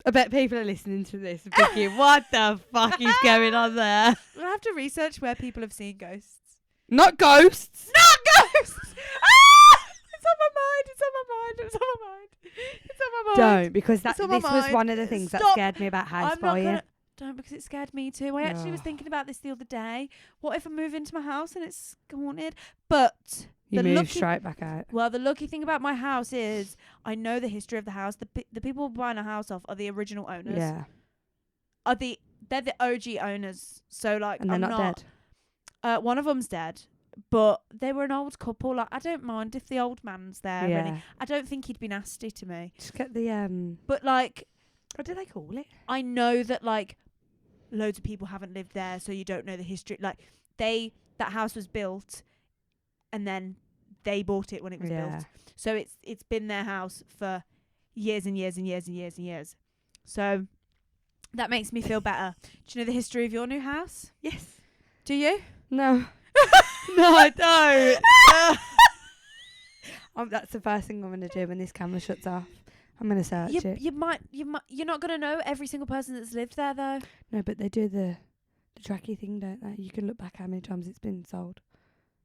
A: I bet people are listening to this and thinking, what the fuck is going on there?
B: We'll have to research where people have seen ghosts.
A: Not ghosts.
B: Not ghosts! Ah! It's on my mind. It's on my mind. It's on my mind. It's on my mind.
A: Don't, because
B: It's on my
A: this was
B: mind.
A: one of the things that
B: Stop.
A: scared me about house
B: I'm not
A: buying.
B: gonna. Don't, because it scared me too. I actually was
A: Ugh.
B: thinking about this the other day. What if I move into my house and it's haunted? But
A: You
B: the
A: move
B: lucky-
A: straight back out.
B: well, the lucky thing about my house is I know the history of the house. The people buying a house off are the original owners.
A: Yeah.
B: They're the OG owners. So like,
A: And they're
B: I'm
A: not dead.
B: One of them's dead, but they were an old couple. Like, I don't mind if the old man's there.
A: Yeah.
B: I don't think he'd be nasty to me.
A: Just get the
B: But like,
A: what do they call it?
B: I know that like loads of people haven't lived there, so you don't know the history. Like that house was built, and then they bought it when it was built. So it's been their house for years and years and years and years and years. So that makes me feel better. Do you know the history of your new house?
A: Yes.
B: Do you?
A: No. No, I don't. That's the first thing I'm going to do when this camera shuts off. I'm going to search it.
B: You might. You're not gonna know every single person that's lived there though.
A: No, but they do the tracky thing, don't they? You can look back how many times it's been sold.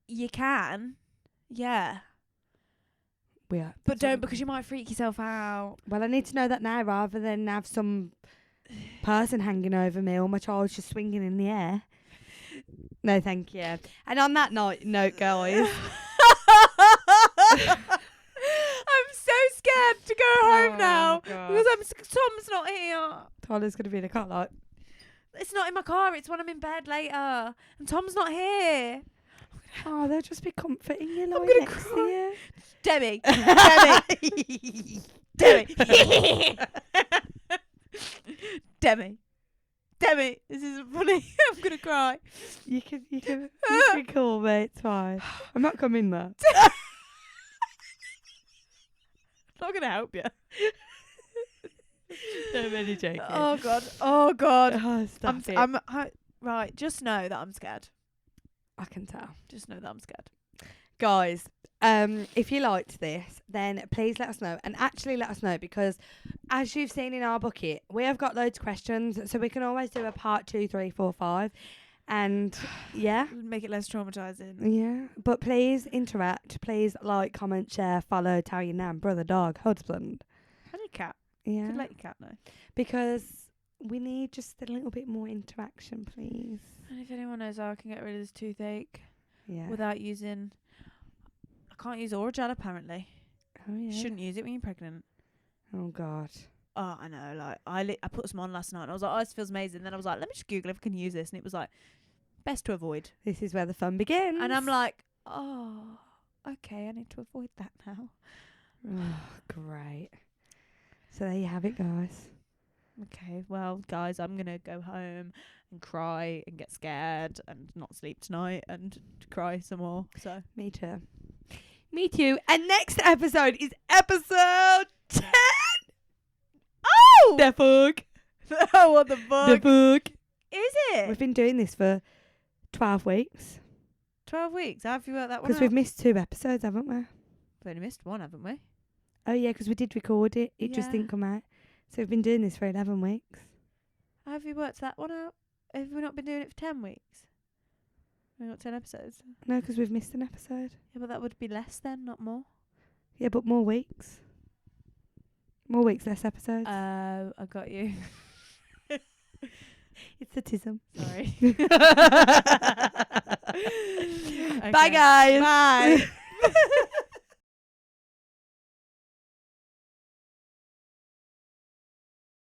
B: You can, yeah,
A: Yeah.
B: but don't, because you might freak yourself out.
A: Well, I need to know that now rather than have some person hanging over me or my child's just swinging in the air. No, thank you. And on that note, guys.
B: I'm so scared. to go home now
A: God.
B: because Tom's not here.
A: Tyler's going to be in a car like,
B: It's not in my car. It's when I'm in bed later, and Tom's not here.
A: oh, they'll just be comforting you, lying
B: gonna
A: next to
B: cry.
A: you.
B: Demi, Demi, this isn't funny. I'm gonna cry.
A: You can call me. It's fine. I'm not coming there.
B: I'm not gonna help you.
A: No, I'm only joking.
B: Oh god. Oh god.
A: Oh, stop it.
B: Right. Just know that I'm scared.
A: I can tell.
B: Just know that I'm scared.
A: Guys, if you liked this, then please let us know. And actually let us know, because as you've seen in our bucket, we have got loads of questions, so we can always do a part 2, 3, 4, 5. And yeah.
B: Make it less traumatizing.
A: Yeah. But please interact. Please like, comment, share, follow, tell your nan, brother, dog, husband.
B: How your cat?
A: Yeah.
B: You could let your cat know.
A: Because we need just a little bit more interaction, please.
B: And if anyone knows how I can get rid of this toothache
A: Yeah.
B: without using... I can't use oral gel apparently.
A: Oh, yeah.
B: Shouldn't use it when you're pregnant.
A: Oh, God.
B: Oh, I know. Like I put some on last night and I was like, oh, this feels amazing. Then I was like, let me just Google if I can use this. And it was like, best to avoid.
A: This is where the fun begins.
B: And I'm like, oh, okay, I need to avoid that now.
A: Oh, great. So there you have it, guys.
B: Okay, well, guys, I'm going to go home and cry and get scared and not sleep tonight and cry some more. So
A: Me too. Me too. And next episode is episode 10.
B: Oh!
A: The fuck.
B: Oh, what the fuck?
A: The fuck.
B: Is it?
A: We've been doing this for 12 weeks.
B: 12 weeks. How have you worked that one
A: Because
B: out?
A: we've missed 2 episodes, haven't we?
B: We've only missed one, haven't we?
A: Oh, yeah, because we did record it. It just
B: Yeah.
A: didn't come out. So we've been doing this for 11 weeks.
B: How have you worked that one out? Have we not been doing it for 10 weeks? We've got 10 episodes.
A: No, because we've missed an episode.
B: Yeah, but that would be less then, not more.
A: Yeah, but more weeks. More weeks, less episodes.
B: I got you.
A: It's a tism.
B: Sorry.
A: Bye, guys.
B: Bye.